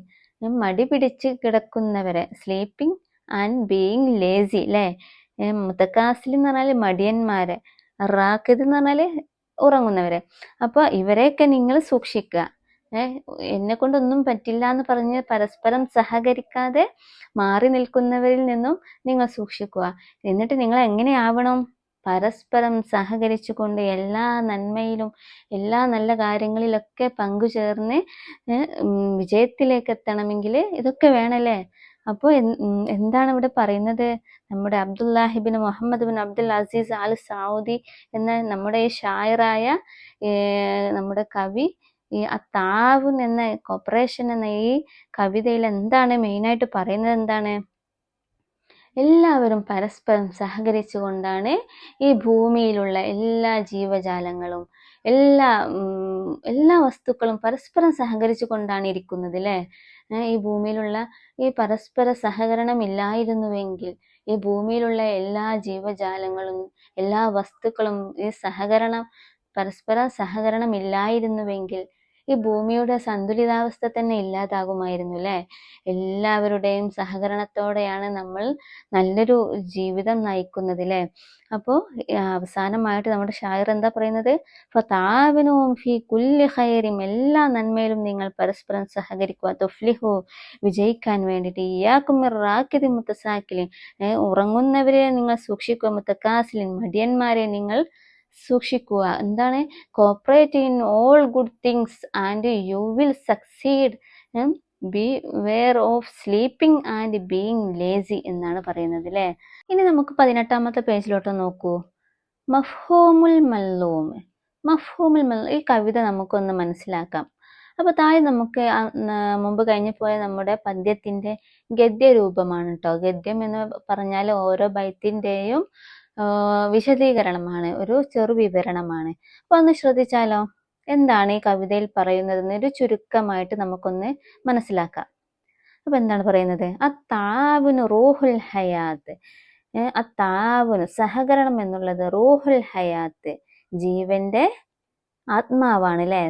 A: മടി പിടിച്ച് കിടക്കുന്നവരെ, സ്ലീപ്പിംഗ് ആൻഡ് ബീയിങ് ലേസി അല്ലേ. മുത്തക്കാസിൽ എന്ന് പറഞ്ഞാൽ മടിയന്മാരെ, റാക്കിദ് എന്ന് പറഞ്ഞാൽ ഉറങ്ങുന്നവരെ. അപ്പൊ ഇവരെയൊക്കെ നിങ്ങൾ സൂക്ഷിക്കുക. എന്നെ കൊണ്ടൊന്നും പറ്റില്ല എന്ന് പറഞ്ഞ് പരസ്പരം സഹകരിക്കാതെ മാറി നിൽക്കുന്നവരിൽ നിന്നും നിങ്ങൾ സൂക്ഷിക്കുക. എന്നിട്ട് നിങ്ങൾ എങ്ങനെയാവണം? പരസ്പരം സഹകരിച്ചുകൊണ്ട് എല്ലാ നന്മയിലും എല്ലാ നല്ല കാര്യങ്ങളിലൊക്കെ പങ്കുചേർന്ന് വിജയത്തിലേക്ക് എത്തണമെങ്കിൽ ഇതൊക്കെ വേണല്ലേ. അപ്പോൾ എന്താണ് ഇവിടെ പറയുന്നത്? നമ്മുടെ അബ്ദുല്ലാഹിബിൻ മുഹമ്മദ് ബിൻ അബ്ദുൽ അസീസ് അൽ സൗദി എന്ന നമ്മുടെ ഈ ഷായറായ നമ്മുടെ കവി ഈ അത്താവുൻ എന്ന കോപ്പറേഷൻ എന്ന ഈ കവിതയിൽ എന്താണ് മെയിനായിട്ട് പറയുന്നത്? എന്താണ്? എല്ലാവരും പരസ്പരം സഹകരിച്ചുകൊണ്ടാണ് ഈ ഭൂമിയിലുള്ള എല്ലാ ജീവജാലങ്ങളും എല്ലാ വസ്തുക്കളും പരസ്പരം സഹകരിച്ചു കൊണ്ടാണ് ഇരിക്കുന്നത് അല്ലേ. ഈ ഭൂമിയിലുള്ള ഈ പരസ്പര സഹകരണം ഇല്ലായിരുന്നുവെങ്കിൽ, ഈ ഭൂമിയിലുള്ള എല്ലാ ജീവജാലങ്ങളും എല്ലാ വസ്തുക്കളും ഈ പരസ്പര സഹകരണം ഇല്ലായിരുന്നുവെങ്കിൽ ഈ ഭൂമിയുടെ സന്തുലിതാവസ്ഥ തന്നെ ഇല്ലാതാകുമായിരുന്നു അല്ലേ. എല്ലാവരുടെയും സഹകരണത്തോടെയാണ് നമ്മൾ നല്ലൊരു ജീവിതം നയിക്കുന്നത് അല്ലേ. അപ്പോൾ അവസാനമായിട്ട് നമ്മുടെ ഷായർ എന്താ പറയുന്നത്? ഫതാവനും ഫി കുല്ലി ഖൈറിൻ, എല്ലാ നന്മയിലും നിങ്ങൾ പരസ്പരം സഹകരിക്കുക. തുഫ്ലിഹു, വിജയിക്കാൻ വേണ്ടിയിട്ട്. ഇയ്യാകും മിർ റാക്കിദിൻ മുത്തസാക്കിലിൻ, ഉറങ്ങുന്നവരെ നിങ്ങൾ സൂക്ഷിക്കുക. മുത്തക്കാസിലിൻ, മടിയന്മാരെ നിങ്ങൾ സൂക്ഷിക്കുക. എന്താണ്? Cooperate in all good things and you will succeed. beware of sleeping and being lazy എന്നാണ് പറയുന്നത് അല്ലേ. ഇനി നമുക്ക് 18ാമത്തെ പേജിലോട്ട് നോക്കൂ. മഫ്ഹൂമുൽ മല്ലൂം. ഈ കവിത നമുക്കൊന്ന് മനസ്സിലാക്കാം. അപ്പൊ താഴെ നമുക്ക് മുമ്പ് കഴിഞ്ഞു പോയ നമ്മുടെ പദ്യത്തിന്റെ ഗദ്യരൂപമാണ് കേട്ടോ. ഗദ്യം എന്ന് പറഞ്ഞാൽ ഓരോ ബൈത്തിന്റെയും വിശദീകരണമാണ്, ഒരു ചെറു വിവരണമാണ്. അപ്പൊ ഒന്ന് ശ്രദ്ധിച്ചാലോ, എന്താണ് ഈ കവിതയിൽ പറയുന്നതെന്ന് ഒരു ചുരുക്കമായിട്ട് നമുക്കൊന്ന് മനസ്സിലാക്കാം. അപ്പൊ എന്താണ് പറയുന്നത്? അത്താവുന് റൂഹുൽ ഹയാത്ത്. അത്താവുന്, സഹകരണം എന്നുള്ളത്, റൂഹുൽ ഹയാത്ത്, ജീവന്റെ ആത്മാവാണ് അല്ലെ.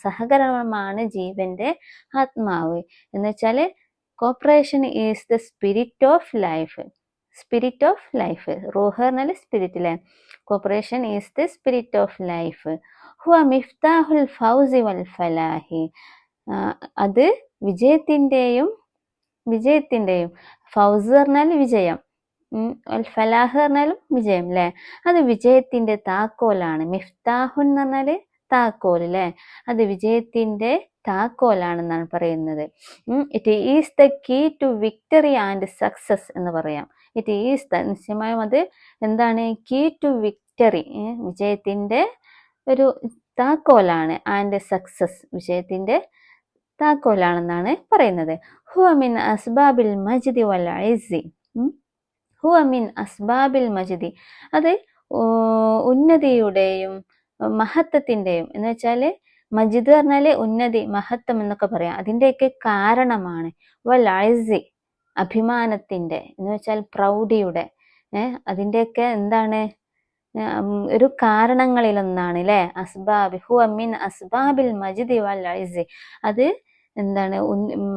A: സഹകരണമാണ് ജീവന്റെ ആത്മാവ് എന്ന് വെച്ചാല് corporation is the spirit of life. Spirit of life, റൂഹ് പറഞ്ഞാൽ സ്പിരിറ്റ് അല്ലേ. Corporation is the spirit of life. Hua മിഫ്താഹുൽ Fauci വൽ ഫലാഹി, അത് വിജയത്തിന്റെയും ഫൗസ് പറഞ്ഞാൽ വിജയം, ഫലാഹ് പറഞ്ഞാലും വിജയം അല്ലെ. അത് വിജയത്തിന്റെ താക്കോലാണ്. മിഫ്താഹുൻ എന്ന് പറഞ്ഞാല് താക്കോൽ അല്ലെ. അത് വിജയത്തിന്റെ താക്കോലാണെന്നാണ് പറയുന്നത്. It is the key to victory and success എന്ന് പറയാം. ഇറ്റ് ഈസ് ദ, നിശ്ചയമായും അത് എന്താണ്? കീ ടു വിക്ടറി, വിജയത്തിന്റെ ഒരു താക്കോലാണ്. ആൻഡ് സക്സസ്, വിജയത്തിന്റെ താക്കോലാണെന്നാണ് പറയുന്നത്. ഹുവ മിൻ അസ്ബാബിൽ മജ്ദി വൽ ഇസ്സി. ഹുവ മിൻ അസ്ബാബിൽ മജ്ദി, അത് ഉന്നതിയുടെയും മഹത്വത്തിന്റെയും, എന്ന് വെച്ചാല് മജിദ് പറഞ്ഞാല് ഉന്നതി, മഹത്വം എന്നൊക്കെ പറയാം, അതിന്റെയൊക്കെ കാരണമാണ്. വൽ ഇസ്സി, അഭിമാനത്തിന്റെ, എന്ന് വെച്ചാൽ പ്രൗഢിയുടെ, അതിന്റെയൊക്കെ എന്താണ്? ഒരു കാരണങ്ങളിലൊന്നാണ് അല്ലെ. അസ്ബാബ്, ഹുവ മിൻ അസ്ബാബിൽ മജ്ദി വൽ ഇസ്സി, അത് എന്താണ്?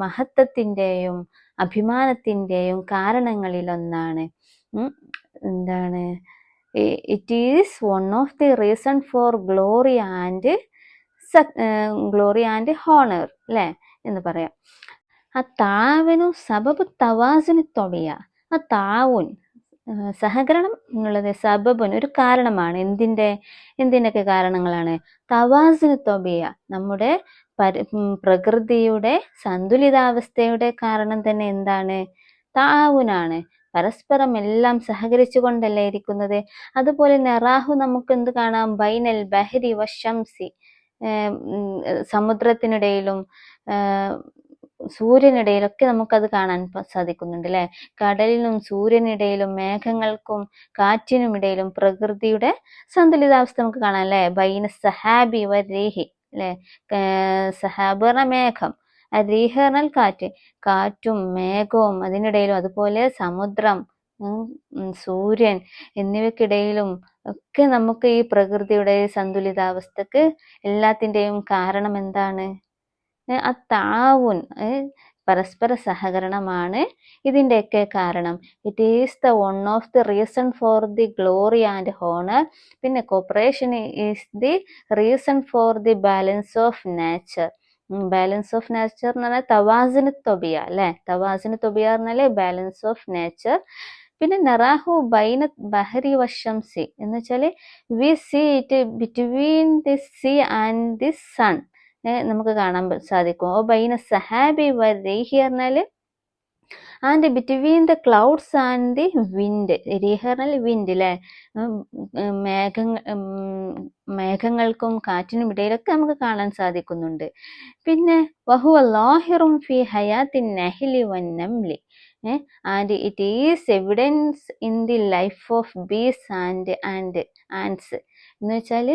A: മഹത്വത്തിന്റെയും അഭിമാനത്തിന്റെയും കാരണങ്ങളിലൊന്നാണ്. എന്താണ്? It is one of the reason four glory and honour അല്ലെ എന്ന് പറയാം. ആ താവനു സബബ് തവാസുന് തൊടിയ. ആ താവുൻ, സഹകരണം എന്നുള്ളത് സബബുൻ, ഒരു കാരണമാണ്. എന്തിനൊക്കെ കാരണങ്ങളാണ്? തവാസുന് തൊബിയ, നമ്മുടെ പ്രകൃതിയുടെ സന്തുലിതാവസ്ഥയുടെ കാരണം തന്നെ എന്താണ്? താവുനാണ്. പരസ്പരം എല്ലാം സഹകരിച്ചു കൊണ്ടല്ലേ ഇരിക്കുന്നത്. അതുപോലെ നെറാഹു, നമുക്ക് എന്ത് കാണാം? ബൈനൽ ബഹരി വശംസി, സമുദ്രത്തിനിടയിലും സൂര്യനിടയിലൊക്കെ നമുക്കത് കാണാൻ സാധിക്കുന്നുണ്ട് അല്ലെ. കടലിനും സൂര്യനിടയിലും മേഘങ്ങൾക്കും കാറ്റിനുമിടയിലും പ്രകൃതിയുടെ സന്തുലിതാവസ്ഥ നമുക്ക് കാണാം അല്ലെ. ബൈന സഹാബി വരീഹി അല്ലെ. സഹാബ് പറഞ്ഞ മേഘം, രീഹ പറഞ്ഞാൽ കാറ്റ്, കാറ്റും മേഘവും അതിനിടയിലും, അതുപോലെ സമുദ്രം, സൂര്യൻ എന്നിവയ്ക്കിടയിലും ഒക്കെ നമുക്ക് ഈ പ്രകൃതിയുടെ സന്തുലിതാവസ്ഥക്ക് എല്ലാത്തിൻ്റെയും കാരണം എന്താണ്? അത്താവുൻ, പരസ്പര സഹകരണമാണ് ഇതിൻ്റെയൊക്കെ കാരണം. It is the one of the reason for the glory and honour. പിന്നെ cooperation is the reason for the balance of nature. Balance of nature എന്ന് പറഞ്ഞാൽ തവാസിന് തൊബിയ അല്ലെ, തവാസിന് തൊബിയ പറഞ്ഞാല് ബാലൻസ് ഓഫ് നേച്ചർ. പിന്നെ നറാഹു ബൈന ബഹരി വശംസി എന്ന് വെച്ചാല് we see it between the sea and the sun, നമുക്ക് കാണാൻ സാധിക്കും. ഓ ബൈന സഹാബി വരീഹി പറഞ്ഞാല് and between the clouds and the wind. രീഹ പറഞ്ഞാൽ വിൻഡ് അല്ലെ, മേഘങ്ങൾക്കും കാറ്റിനും ഇടയിലൊക്കെ നമുക്ക് കാണാൻ സാധിക്കുന്നുണ്ട്. പിന്നെ വഹുവ ലാഹിറും ഫി ഹയാത്തിൻ നഹ്ലി വന്നംലി, and it is evidence in the life of bees and ants എന്ന് വെച്ചാൽ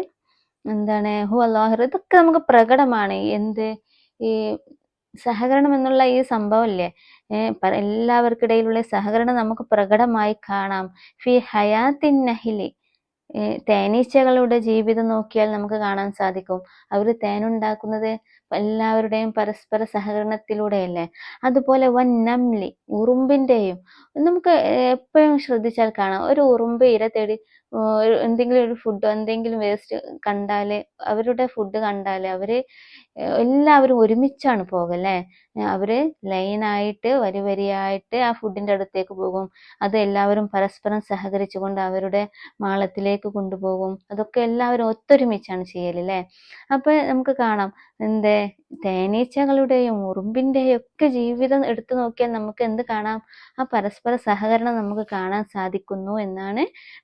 A: എന്താണ്? ഹു അല്ലാഹിർ, ഇതൊക്കെ നമുക്ക് പ്രകടമാണ്. എന്ത്? ഈ സഹകരണം എന്നുള്ള ഈ സംഭവം ഇല്ലേ, എല്ലാവർക്കിടയിലുള്ള സഹകരണം നമുക്ക് പ്രകടമായി കാണാം. ഫി ഹയാത്തിൻ നഹ്ലി, തേനീച്ചകളുടെ ജീവിതം നോക്കിയാൽ നമുക്ക് കാണാൻ സാധിക്കും. അവർ തേനുണ്ടാക്കുന്നത് എല്ലാവരുടെയും പരസ്പര സഹകരണത്തിലൂടെയല്ലേ. അതുപോലെ വൻ നംലി, ഉറുമ്പിൻ്റെയും നമുക്ക് എപ്പോഴും ശ്രദ്ധിച്ചാൽ കാണാം. ഒരു ഉറുമ്പ് ഇര തേടി എന്തെങ്കിലും ഒരു ഫുഡ്, എന്തെങ്കിലും വേസ്റ്റ് കണ്ടാല്, അവരുടെ ഫുഡ് കണ്ടാല് അവര് എല്ലാവരും ഒരുമിച്ചാണ് പോകല്ലേ. അവര് ലൈനായിട്ട് വരി വരിയായിട്ട് ആ ഫുഡിന്റെ അടുത്തേക്ക് പോകും. അത് എല്ലാവരും പരസ്പരം സഹകരിച്ചുകൊണ്ട് അവരുടെ മാളത്തിലേക്ക് കൊണ്ടുപോകും. അതൊക്കെ എല്ലാവരും ഒത്തൊരുമിച്ചാണ് ചെയ്യലല്ലേ. അപ്പൊ നമുക്ക് കാണാം എന്തേ, തേനീച്ചകളുടെയും ഉറുമ്പിന്റെയും ഒക്കെ ജീവിതം എടുത്തു നോക്കിയാൽ നമുക്ക് എന്ത് കാണാം? ആ പരസ്പര സഹകരണം നമുക്ക് കാണാൻ സാധിക്കുന്നു എന്നാണ്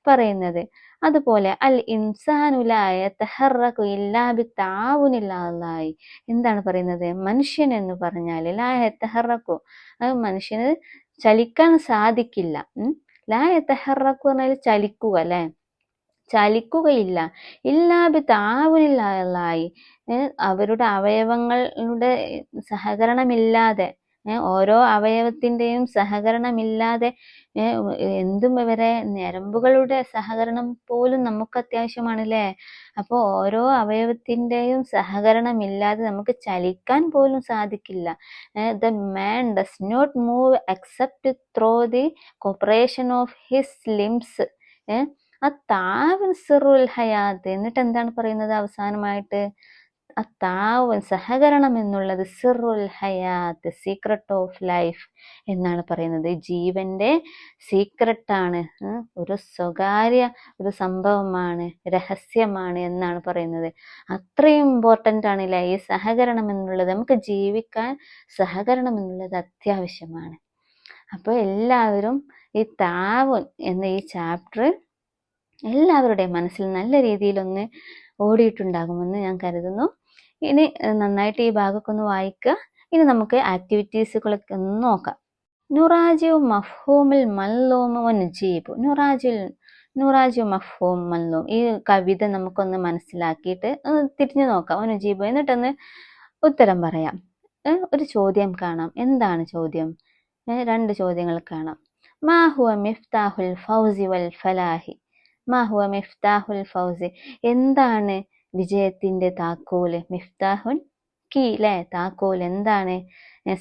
A: പറയുന്നത്. അതുപോലെ അൽ ഇൻസാനു ലാ യതഹറകു ഇല്ലാ ബിത്തആവുനില്ലാഹി, എന്താണ് പറയുന്നത്? മനുഷ്യൻ എന്ന് പറഞ്ഞാൽ ലാ യതഹറകു, അത് മനുഷ്യന് ചലിക്കാൻ സാധിക്കില്ല. ലാ യതഹറകു പറഞ്ഞാൽ ചലിക്കുക അല്ലെ, ചലിക്കുകയില്ല. ഇല്ലാ ബിത്തആവുനില്ലാഹി, അവരുടെ അവയവങ്ങളുടെ സഹകരണമില്ലാതെ, ഓരോ അവയവത്തിന്റെയും സഹകരണമില്ലാതെ, എന്തും ഇവരെ ഞരമ്പുകളുടെ സഹകരണം പോലും നമുക്ക് അത്യാവശ്യമാണല്ലേ. അപ്പോൾ ഓരോ അവയവത്തിന്റെയും സഹകരണമില്ലാതെ നമുക്ക് ചലിക്കാൻ പോലും സാധിക്കില്ല. The man does not move except through the cooperation of his limbs. അത്താവൻ സിറുൽ ഹയാത്ത്. എന്നിട്ട് എന്താണ് പറയുന്നത് അവസാനമായിട്ട്? അത്താവൻ, സഹകരണം എന്നുള്ളത് സിറുൽ ഹയാത്ത്, സീക്രട്ട് ഓഫ് ലൈഫ് എന്നാണ് പറയുന്നത്. ജീവന്റെ സീക്രട്ടാണ്, ഒരു സ്വകാര്യ ഒരു സംഭവമാണ്, രഹസ്യമാണ് എന്നാണ് പറയുന്നത്. അത്രയും ഇമ്പോർട്ടൻ്റ് ആണല്ലേ ഈ സഹകരണം എന്നുള്ളത്. നമുക്ക് ജീവിക്കാൻ സഹകരണം എന്നുള്ളത് അത്യാവശ്യമാണ്. അപ്പോൾ എല്ലാവരും ഈ താവുൻ എന്ന ഈ ചാപ്റ്റർ എല്ലാവരുടെയും മനസ്സിൽ നല്ല രീതിയിലൊന്ന് ഓടിയിട്ടുണ്ടാകുമെന്ന് ഞാൻ കരുതുന്നു. ഇനി നന്നായിട്ട് ഈ ഭാഗമൊക്കെ ഒന്ന് വായിക്കുക. ഇനി നമുക്ക് ആക്ടിവിറ്റീസുകളൊക്കെ ഒന്ന് നോക്കാം. നുറാജിയു മഫ്ഹൂമുൽ മൽലൂം വനുജീബു. നുറാജിയു മഫ്ഹൂം മൽലൂം, ഈ കവിത നമുക്കൊന്ന് മനസ്സിലാക്കിയിട്ട് തിരിഞ്ഞു നോക്കാം. വനുജീബു, എന്നിട്ടൊന്ന് ഉത്തരം പറയാം. ഒരു ചോദ്യം കാണാം. എന്താണ് ചോദ്യം? 2 ചോദ്യങ്ങൾ കാണാം. മാ ഹുവ മിഫ്താഹുൽ ഫൗസി വൽ ഫലാഹി. മാ ഹുവ മിഫ്താഹുൽ ഫൗസി, എന്താണ് വിജയത്തിന്റെ താക്കോല്? മിഫ്താഹുൻ, കീ അല്ലെ, താക്കോൽ. എന്താണ്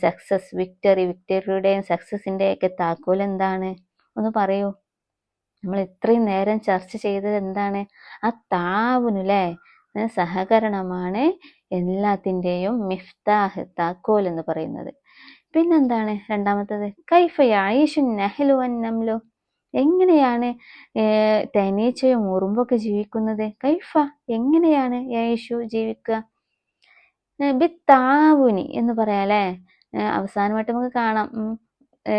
A: സക്സസ്, വിക്ടറിയുടെയും സക്സസിന്റെയൊക്കെ താക്കോൽ എന്താണ്? ഒന്ന് പറയൂ. നമ്മൾ ഇത്രയും നേരം ചർച്ച ചെയ്തത് എന്താണ്? ആ താവുനു അല്ലേ, സഹകരണമാണ് എല്ലാത്തിൻ്റെയും മിഫ്താഹ്, താക്കോൽ എന്ന് പറയുന്നത്. പിന്നെന്താണ് രണ്ടാമത്തത്? കൈഫ യഈശു നഹ്ലു വന്നംലു, എങ്ങനെയാണ് തേനീച്ചയും ഉറുമ്പൊക്കെ ജീവിക്കുന്നത്? കൈഫ, എങ്ങനെയാണ് യഈശു ജീവിക്കുക? ബിത്താവുനി എന്ന് പറയാം അല്ലേ. അവസാനമായിട്ട് നമുക്ക് കാണാം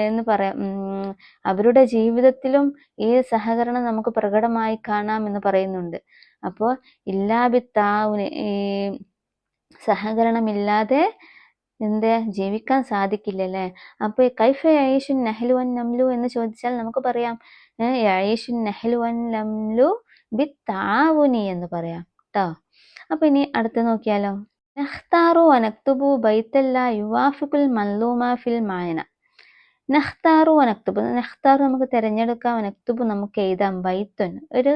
A: എന്ന് പറയാം. അവരുടെ ജീവിതത്തിലും ഈ സഹകരണം നമുക്ക് പ്രകടമായി കാണാം എന്ന് പറയുന്നുണ്ട്. അപ്പോൾ ഇല്ലാ ബിത്താവുനി, ഈ സഹകരണമില്ലാതെ എന്താ ജീവിക്കാൻ സാധിക്കില്ലല്ലേ. അപ്പൊ കൈഫ യഈശു നഹ്ലു വൻ നംലു എന്ന് ചോദിച്ചാൽ നമുക്ക് പറയാം യഈശു നഹ്ലു വൻ നംലു ബിത്താവുനി എന്ന് പറയാം കേട്ടോ. അപ്പൊ ഇനി അടുത്ത് നോക്കിയാലോ. നഖ്താറു വനക്തുബു ബൈത്തല്ലാ യുവാഫിഖുൽ മൻലൂമ ഫിൽ മായന. നഖ്താറു വനക്തുബു, നഖ്താറു നമുക്ക് തിരഞ്ഞെടുക്കാം, വനക്തുബു നമുക്ക് എഴുതാം, ബൈത്തുൻ ഒരു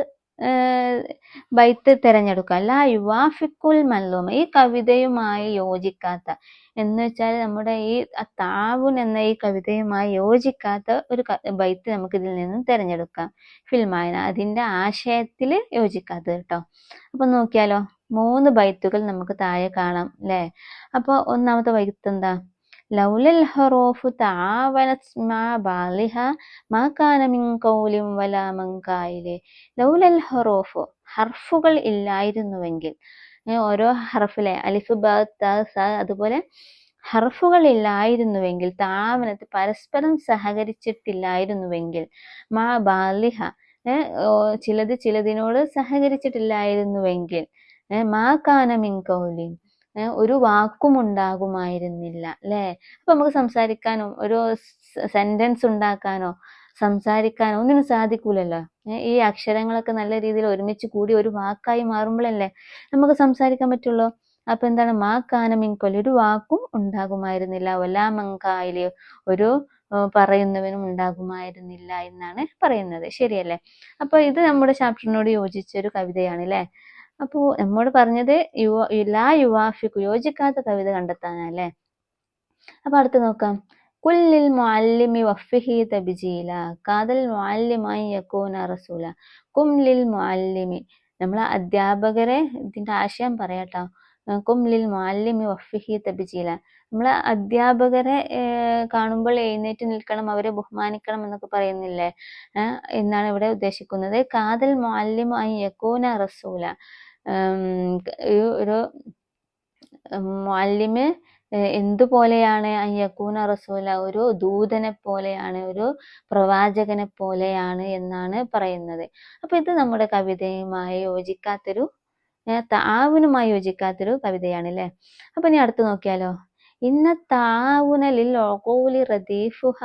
A: ബൈത്ത് തിരഞ്ഞെടുക്കാം. ലാ യുവാഫിക്കുൽ മൻലൂമ, ഈ കവിതയുമായി യോജിക്കാത്ത, എന്ന് വെച്ചാൽ നമ്മുടെ ഈ താവുൻ എന്ന ഈ കവിതയുമായി യോജിക്കാത്ത ഒരു ബൈത്ത് നമുക്ക് ഇതിൽ നിന്നും തിരഞ്ഞെടുക്കാം. ഫിൽമായന, അതിന്റെ ആശയത്തിൽ യോജിക്കാത്തത് കേട്ടോ. അപ്പൊ നോക്കിയാലോ, 3 ബൈത്തുകൾ നമുക്ക് താഴെ കാണാം അല്ലെ. അപ്പൊ ഒന്നാമത്തെ ബൈത്ത് എന്താ? ലൗലൽ ഹറൂഫു തആവനത് മാ ബാലിഹ മാ കാന മിൻ ഖൗലിൻ വലാ മൻകായിലെ. ലൗലൽ ഹറൂഫു, ഹർഫുകൾ ഇല്ലായിരുന്നുവെങ്കിൽ, ഓരോ ഹർഫിലെ അലിഫ് ബ ത സ, അതുപോലെ ഹർഫുകൾ ഇല്ലായിരുന്നുവെങ്കിൽ, താവനത്ത് പരസ്പരം സഹകരിച്ചിട്ടില്ലായിരുന്നുവെങ്കിൽ, മാ ബാലിഹ ചിലത് ചിലതിനോട് സഹകരിച്ചിട്ടില്ലായിരുന്നുവെങ്കിൽ, മാ കാന മിൻ ഖൗലിൻ ഒരു വാക്കും ഉണ്ടാകുമായിരുന്നില്ല അല്ലെ. അപ്പൊ നമുക്ക് സംസാരിക്കാനോ ഒരു സെന്റൻസ് ഉണ്ടാക്കാനോ സംസാരിക്കാനോ ഒന്നിനും സാധിക്കൂലല്ലോ. ഈ അക്ഷരങ്ങളൊക്കെ നല്ല രീതിയിൽ ഒരുമിച്ച് കൂടി ഒരു വാക്കായി മാറുമ്പോഴല്ലേ നമുക്ക് സംസാരിക്കാൻ പറ്റുള്ളൂ. അപ്പൊ എന്താണ്? മാ കാന മിൻ ഖൗലിൻ, ഒരു വാക്കും ഉണ്ടാകുമായിരുന്നില്ല. വലാ മൻകായിലെ, ഒരു പറയുന്നവനും ഉണ്ടാകുമായിരുന്നില്ല എന്നാണ് പറയുന്നത്. ശരിയല്ലേ? അപ്പൊ ഇത് നമ്മുടെ ചാപ്റ്ററിനോട് യോജിച്ച ഒരു കവിതയാണ് അല്ലെ. അപ്പോ നമ്മോട് പറഞ്ഞത് ലാ യുവാഫിക്കു, യോജിക്കാത്ത കവിത കണ്ടെത്താനല്ലേ. അപ്പൊ അടുത്ത് നോക്കാം. കുല്ലിൽ മുഅല്ലിമി വഫിഹി തബ്ജീല കാദൽ മുഅല്ലിമൻ യകൂന റസൂല. കുംലിൽ മുഅല്ലിമി, നമ്മളെ അധ്യാപകരെ, ഇതിന്റെ ആശയം പറയാട്ടോ. കുംലിൽ മുഅല്ലിമി വഫിഹി തബ്ജീല, നമ്മളെ അധ്യാപകരെ കാണുമ്പോൾ എഴുന്നേറ്റ് നിൽക്കണം, അവരെ ബഹുമാനിക്കണം എന്നൊക്കെ പറയുന്നില്ലേ, എന്നാണ് ഇവിടെ ഉദ്ദേശിക്കുന്നത്. കാദൽ മുഅല്ലിമു അൻ യകൂന റസൂല, ഒരു മുഅല്ലിമ് എന്തുപോലെയാണ്? അൻ യകൂന റസൂല, ഒരു ദൂതനെ പോലെയാണ്, ഒരു പ്രവാചകനെ പോലെയാണ് എന്നാണ് പറയുന്നത്. അപ്പൊ ഇത് നമ്മുടെ കവിതയുമായി യോജിക്കാത്തൊരു, താവുനുമായി യോജിക്കാത്തൊരു കവിതയാണ് അല്ലെ. അപ്പൊ ഇനി അടുത്ത് നോക്കിയാലോ. ഇന്ന താവുന ലിൽ ഉഖൂലി റദീഫുഹ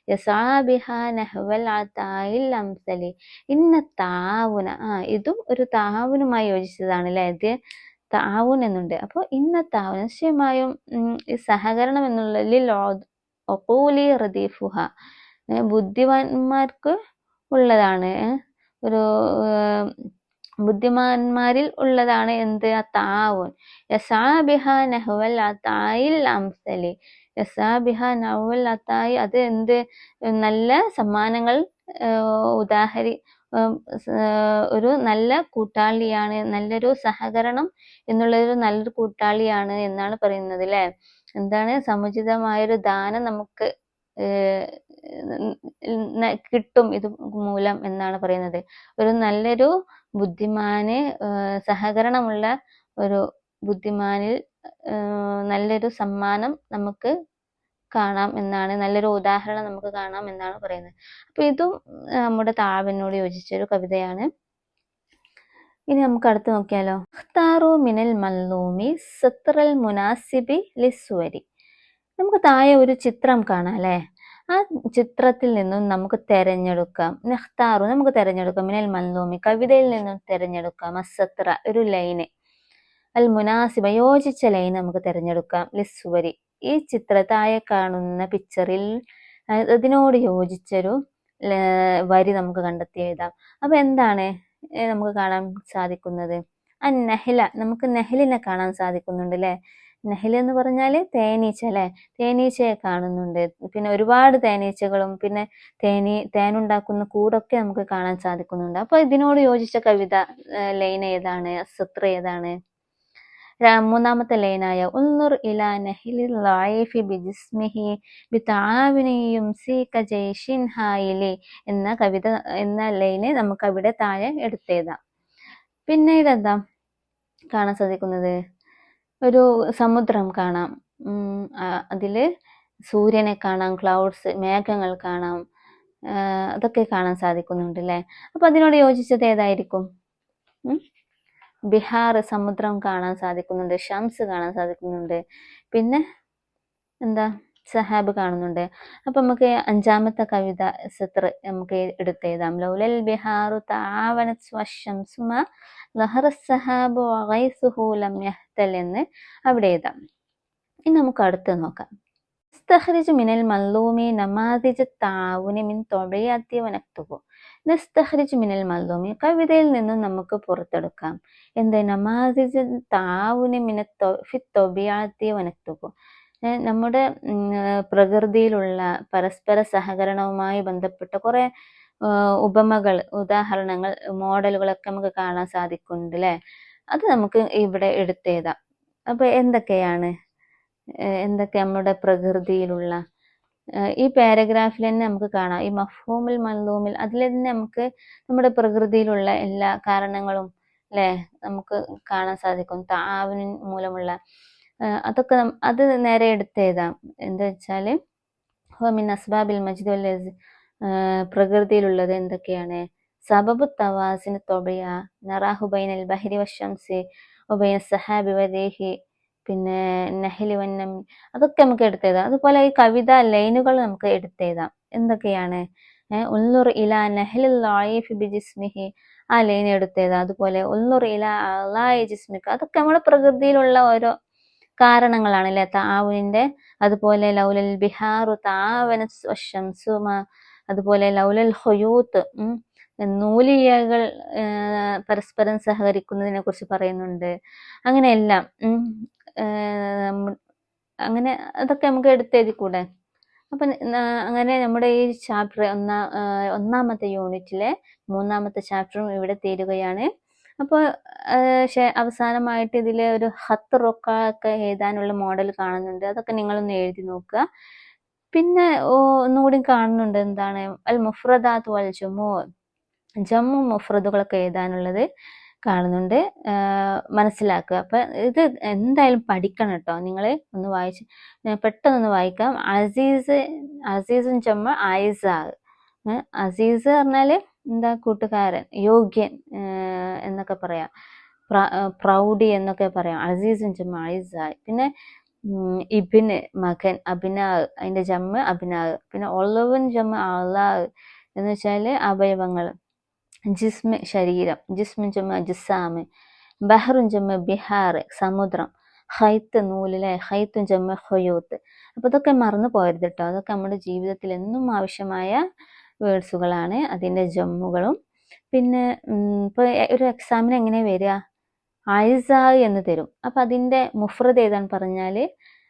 A: യസാബിഹ നഹ്വൽ അതായിൽ അംസലി. ഇന്ന താവുന, ഇതും ഒരു താവുനുമായി യോജിച്ചതാണ് അല്ലെ. ഇത് താവുൻ എന്നുണ്ട്. അപ്പോൾ ഇന്ന താവുൻ, നിശ്ചയമായും ഈ സഹകരണം എന്നുള്ള ലിൽ ഉഖൂലി റദീഫുഹ, ബുദ്ധിമാന്മാർക്ക് ഉള്ളതാണ്, ഒരു ബുദ്ധിമാന്മാരിൽ ഉള്ളതാണ് എന്ത്? താവുൻ. യസാബിഹ നഹ്വൽ അതായിൽ അംസലി, യസാബിഹ നഹ്വൽ അതായി, അത് എന്ത്? നല്ല സമ്മാനങ്ങൾ ഒരു നല്ല കൂട്ടാളിയാണ്, നല്ലൊരു സഹകരണം എന്നുള്ളൊരു നല്ലൊരു കൂട്ടാളിയാണ് എന്നാണ് പറയുന്നത് അല്ലെ. എന്താണ്? സമുചിതമായൊരു ദാനം നമുക്ക് കിട്ടും ഇത് മൂലം എന്നാണ് പറയുന്നത്. ഒരു നല്ലൊരു ബുദ്ധിമാന്, സഹകരണമുള്ള ഒരു ബുദ്ധിമാനിൽ നല്ലൊരു സമ്മാനം നമുക്ക് കാണാം എന്നാണ്, നല്ലൊരു ഉദാഹരണം നമുക്ക് കാണാം എന്നാണ് പറയുന്നത്. അപ്പൊ ഇതും നമ്മുടെ താവിനോട് യോജിച്ചൊരു കവിതയാണ്. ഇനി നമുക്ക് അടുത്ത് നോക്കിയാലോ. ഇഖ്താറു മിനൽ മൻലൂമി സത്രൽ മുനാസിബി ലിസ്വരി. നമുക്ക് താഴെ ഒരു ചിത്രം കാണാം അല്ലെ. ആ ചിത്രത്തിൽ നിന്നും നമുക്ക് തെരഞ്ഞെടുക്കാം. നഖ്താറു, നമുക്ക് തെരഞ്ഞെടുക്കാം. മിനൽ മൻലൂമി, കവിതയിൽ നിന്നും തെരഞ്ഞെടുക്കാം. അസത്ര, ഒരു ലൈന്. അൽ മുനാസിബ, യോജിച്ച ലൈൻ നമുക്ക് തെരഞ്ഞെടുക്കാം. ലിസ്വരി, ഈ താഴെ കാണുന്ന പിക്ചറിൽ അതിനോട് യോജിച്ചൊരു വരി നമുക്ക് കണ്ടെത്തി എഴുതാം. അപ്പൊ എന്താണ് നമുക്ക് കാണാൻ സാധിക്കുന്നത്? നഹ്ല, നമുക്ക് നെഹ്ലിനെ കാണാൻ സാധിക്കുന്നുണ്ട് അല്ലെ. നെഹ്ല് എന്ന് പറഞ്ഞാല് തേനീച്ച അല്ലെ. തേനീച്ചയെ കാണുന്നുണ്ട്. പിന്നെ ഒരുപാട് തേനീച്ചകളും പിന്നെ തേനുണ്ടാക്കുന്ന കൂടൊക്കെ നമുക്ക് കാണാൻ സാധിക്കുന്നുണ്ട്. അപ്പൊ ഇതിനോട് യോജിച്ച കവിത ലൈൻ ഏതാണ്? സത്ര ഏതാണ്? മൂന്നാമത്തെ ലൈനായ ഉൻളുർ ഇലാ നഹ്ലിൽ ലഈഫി ബിജിസ്മിഹി ബിതആവിനി യുംസിക ജൈഷിൻ ഹായിലി എന്ന കവിത എന്ന ലൈന് നമുക്ക് അവിടെ താഴെ എടുത്തെഴുതാം. പിന്നീട് എന്താ കാണാൻ സാധിക്കുന്നത്? ഒരു സമുദ്രം കാണാം, അതില് സൂര്യനെ കാണാം, ക്ലൗഡ്സ്, മേഘങ്ങൾ കാണാം, അതൊക്കെ കാണാൻ സാധിക്കുന്നുണ്ട് അല്ലെ. അപ്പൊ അതിനോട് യോജിച്ചത് ഏതായിരിക്കും? ബിഹാർ, സമുദ്രം കാണാൻ സാധിക്കുന്നുണ്ട്, ഷംസ് കാണാൻ സാധിക്കുന്നുണ്ട്, പിന്നെ എന്താ? സഹാബ് കാണുന്നുണ്ട്. അപ്പൊ നമുക്ക് അഞ്ചാമത്തെ കവിത സത്ര നമുക്ക് എടുത്തെഴുതാം. ലൗലൽ ബിഹാറു തആവനത് വശംസുമ ലഹറ സഹാബു വഗൈസുഹു ലം യഹ്തൽ എന്ന് അവിടെ എഴുതാം. ഇനി നമുക്ക് അടുത്ത് നോക്കാം. ഇസ്തഖ്രിജ് മിനൽ മൻലൂമി നമാദിജ തആവുനി മിൻ തബിയത്തി വനക്തുബു. നസ്തഖ്രിജ് മിനൽ മൽദൂമി, കവിതയിൽ നിന്നും നമുക്ക് പുറത്തെടുക്കാം എന്ത് നമാദിജ് താവുനി ഫി ത്വബിഅത്തി വനക്തുബു, നമ്മുടെ പ്രകൃതിയിലുള്ള പരസ്പര സഹകരണവുമായി ബന്ധപ്പെട്ട കുറെ ഉപമകൾ, ഉദാഹരണങ്ങൾ, മോഡലുകളൊക്കെ നമുക്ക് കാണാൻ സാധിക്കുന്നുണ്ട് അല്ലേ. അത് നമുക്ക് ഇവിടെ എടുത്തെഴുതാം. അപ്പൊ എന്തൊക്കെയാണ് എന്തൊക്കെ നമ്മുടെ പ്രകൃതിയിലുള്ള ഈ പാരഗ്രാഫിൽ തന്നെ നമുക്ക് കാണാം, ഈ മഫ്ഹൂമുൽ മൻലൂമിൽ അതിൽ തന്നെ നമുക്ക് നമ്മുടെ പ്രകൃതിയിലുള്ള എല്ലാ കാരണങ്ങളും അല്ലേ നമുക്ക് കാണാൻ സാധിക്കും. താവുനിൻ മൂലമുള്ള അതൊക്കെ അത് നേരെ എടുത്തെഴുതാം. എന്താ വെച്ചാൽ മിൻ അസ്ബാബിൽ മജ്ദി വൽ പ്രകൃതിയിലുള്ളത് എന്തൊക്കെയാണ്? സബബു തവാസിന് തൊബിയ നറാഹു ബൈനൽ ബഹരി വശംസി വബൈന സഹാബി വരേഹി, പിന്നെ നഹ്ലി വന്നം, അതൊക്കെ നമുക്ക് എടുത്തെഴുതാം. അതുപോലെ ഈ കവിത ലൈനുകൾ നമുക്ക് എടുത്തെഴുതാം. എന്തൊക്കെയാണ്? ഉള്ളുർ ഇലാ നഹ്ലിൽ ലഈഫി ബിജിസ്മിഹി, ആ ലൈൻ എടുത്തെഴുതാം. അതുപോലെ ഉള്ളുർ ഇലാ അളായി ജിസ്മിക, അതൊക്കെ നമ്മുടെ പ്രകൃതിയിലുള്ള ഓരോ കാരണങ്ങളാണ് അല്ലെ താവുനിന്റെ. അതുപോലെ ലൗലൽ ബിഹാറു താവനത് വശംസുമ, അതുപോലെ ലൗലൽ ഖുയൂത്ത്, നൂലിഴകൾ പരസ്പരം സഹകരിക്കുന്നതിനെ കുറിച്ച് പറയുന്നുണ്ട്. അങ്ങനെയെല്ലാം അങ്ങനെ അതൊക്കെ നമുക്ക് എടുത്തെഴുതിക്കൂടെ. അപ്പം അങ്ങനെ നമ്മുടെ ഈ ചാപ്റ്റർ ഒന്നാമത്തെ യൂണിറ്റിലെ 3ാമത്തെ ചാപ്റ്ററും ഇവിടെ തീരുകയാണ്. അപ്പോൾ അവസാനമായിട്ട് ഇതിൽ ഒരു ഹത്ത് റൊക്കെ എഴുതാനുള്ള മോഡൽ കാണുന്നുണ്ട്. അതൊക്കെ നിങ്ങളൊന്ന് എഴുതി നോക്കുക. പിന്നെ ഒന്നുകൂടി കാണുന്നുണ്ട്, എന്താണ് അൽ മുഫ്രദാത്ത് വൽ ജമ്മു മുഫ്രദുകളൊക്കെ എഴുതാനുള്ളത് കാണുന്നുണ്ട്. മനസ്സിലാക്കുക. അപ്പം ഇത് എന്തായാലും പഠിക്കണം കേട്ടോ. നിങ്ങൾ ഒന്ന് വായിച്ച് പെട്ടെന്നൊന്ന് വായിക്കാം. അസീസും ജമ്മ ആയിസ. അസീസ് പറഞ്ഞാൽ എന്താ കൂട്ടുകാരൻ, യോഗ്യൻ എന്നൊക്കെ പറയാം, പ്രൗഡി എന്നൊക്കെ പറയാം. അസീസും ജമ്മ ആയിസ. പിന്നെ ഇബിന് മകൻ, അബിനാ, അതിന്റെ ജമ്മ അബിനാ. പിന്നെ ഒളവൻ ജമ്മ അള്ളാ എന്ന് വെച്ചാൽ അവയവങ്ങൾ. ജിസ്മ് ശരീരം, ജിസ്മിൻ ജമ്മ ജിസാമ്. ബഹറുൻ ജമ്മ ബിഹാർ സമുദ്രം. ഹൈത്ത് നൂലിലെ, ഹൈത്തും ജമ്മ ഹൊയൂത്ത്. അപ്പൊ ഇതൊക്കെ മറന്നു പോകരുത് കേട്ടോ. അതൊക്കെ നമ്മുടെ ജീവിതത്തിൽ എന്നും ആവശ്യമായ വേർഡ്സുകളാണ്, അതിന്റെ ജമ്മുകളും. പിന്നെ ഇപ്പൊ ഒരു എക്സാമിന് എങ്ങനെ വരിക? ആയിസ എന്ന് തരും. അപ്പൊ അതിന്റെ മുഫ്രദ് എഴുതാൻ പറഞ്ഞാൽ,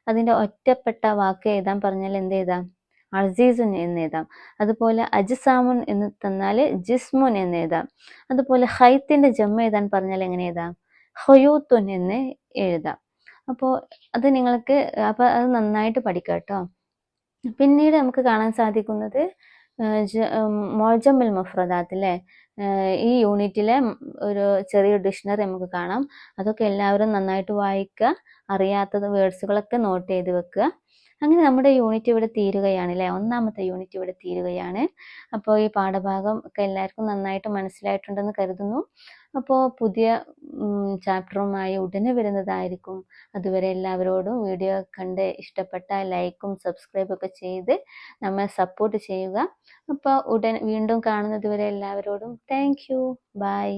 A: അതിന്റെ ഒറ്റപ്പെട്ട വാക്ക് എഴുതാൻ പറഞ്ഞാൽ എന്ത് എഴുതാം? അസീസുൻ എന്ന് എഴുതാം. അതുപോലെ അജ്സാമുൻ എന്ന് തന്നാൽ ജിസ്മുൻ എന്ന് എഴുതാം. അതുപോലെ ഹൈത്തിന്റെ ജമ്മ എഴുതാൻ പറഞ്ഞാൽ എങ്ങനെ എഴുതാം? ഹൊയൂത്തുൻ എന്ന് എഴുതാം. അപ്പോൾ അത് നിങ്ങൾക്ക് അത് നന്നായിട്ട് പഠിക്കാം കേട്ടോ. പിന്നീട് നമുക്ക് കാണാൻ സാധിക്കുന്നത് മൊജമുൽ മുഫ്രദാത്ത് അല്ലേ. ഈ യൂണിറ്റിലെ ഒരു ചെറിയ ഡിക്ഷണറി നമുക്ക് കാണാം. അതൊക്കെ എല്ലാവരും നന്നായിട്ട് വായിക്കുക. അറിയാത്തത് വേർഡ്സുകളൊക്കെ നോട്ട് ചെയ്ത് വെക്കുക. അങ്ങനെ നമ്മുടെ യൂണിറ്റ് ഇവിടെ തീരുകയാണ് അല്ലേ. 1ാമത്തെ യൂണിറ്റ് ഇവിടെ തീരുകയാണ്. അപ്പോൾ ഈ പാഠഭാഗം ഒക്കെ എല്ലാവർക്കും നന്നായിട്ട് മനസ്സിലായിട്ടുണ്ടെന്ന് കരുതുന്നു. അപ്പോൾ പുതിയ ചാപ്റ്ററുമായി ഉടനെ വരുന്നതായിരിക്കും. അതുവരെ എല്ലാവരോടും വീഡിയോ കണ്ട് ഇഷ്ടപ്പെട്ട ലൈക്കും സബ്സ്ക്രൈബും ഒക്കെ ചെയ്ത് നമ്മെ സപ്പോർട്ട് ചെയ്യുക. അപ്പോൾ വീണ്ടും കാണുന്നത് വരെ എല്ലാവരോടും താങ്ക് യു. ബൈ.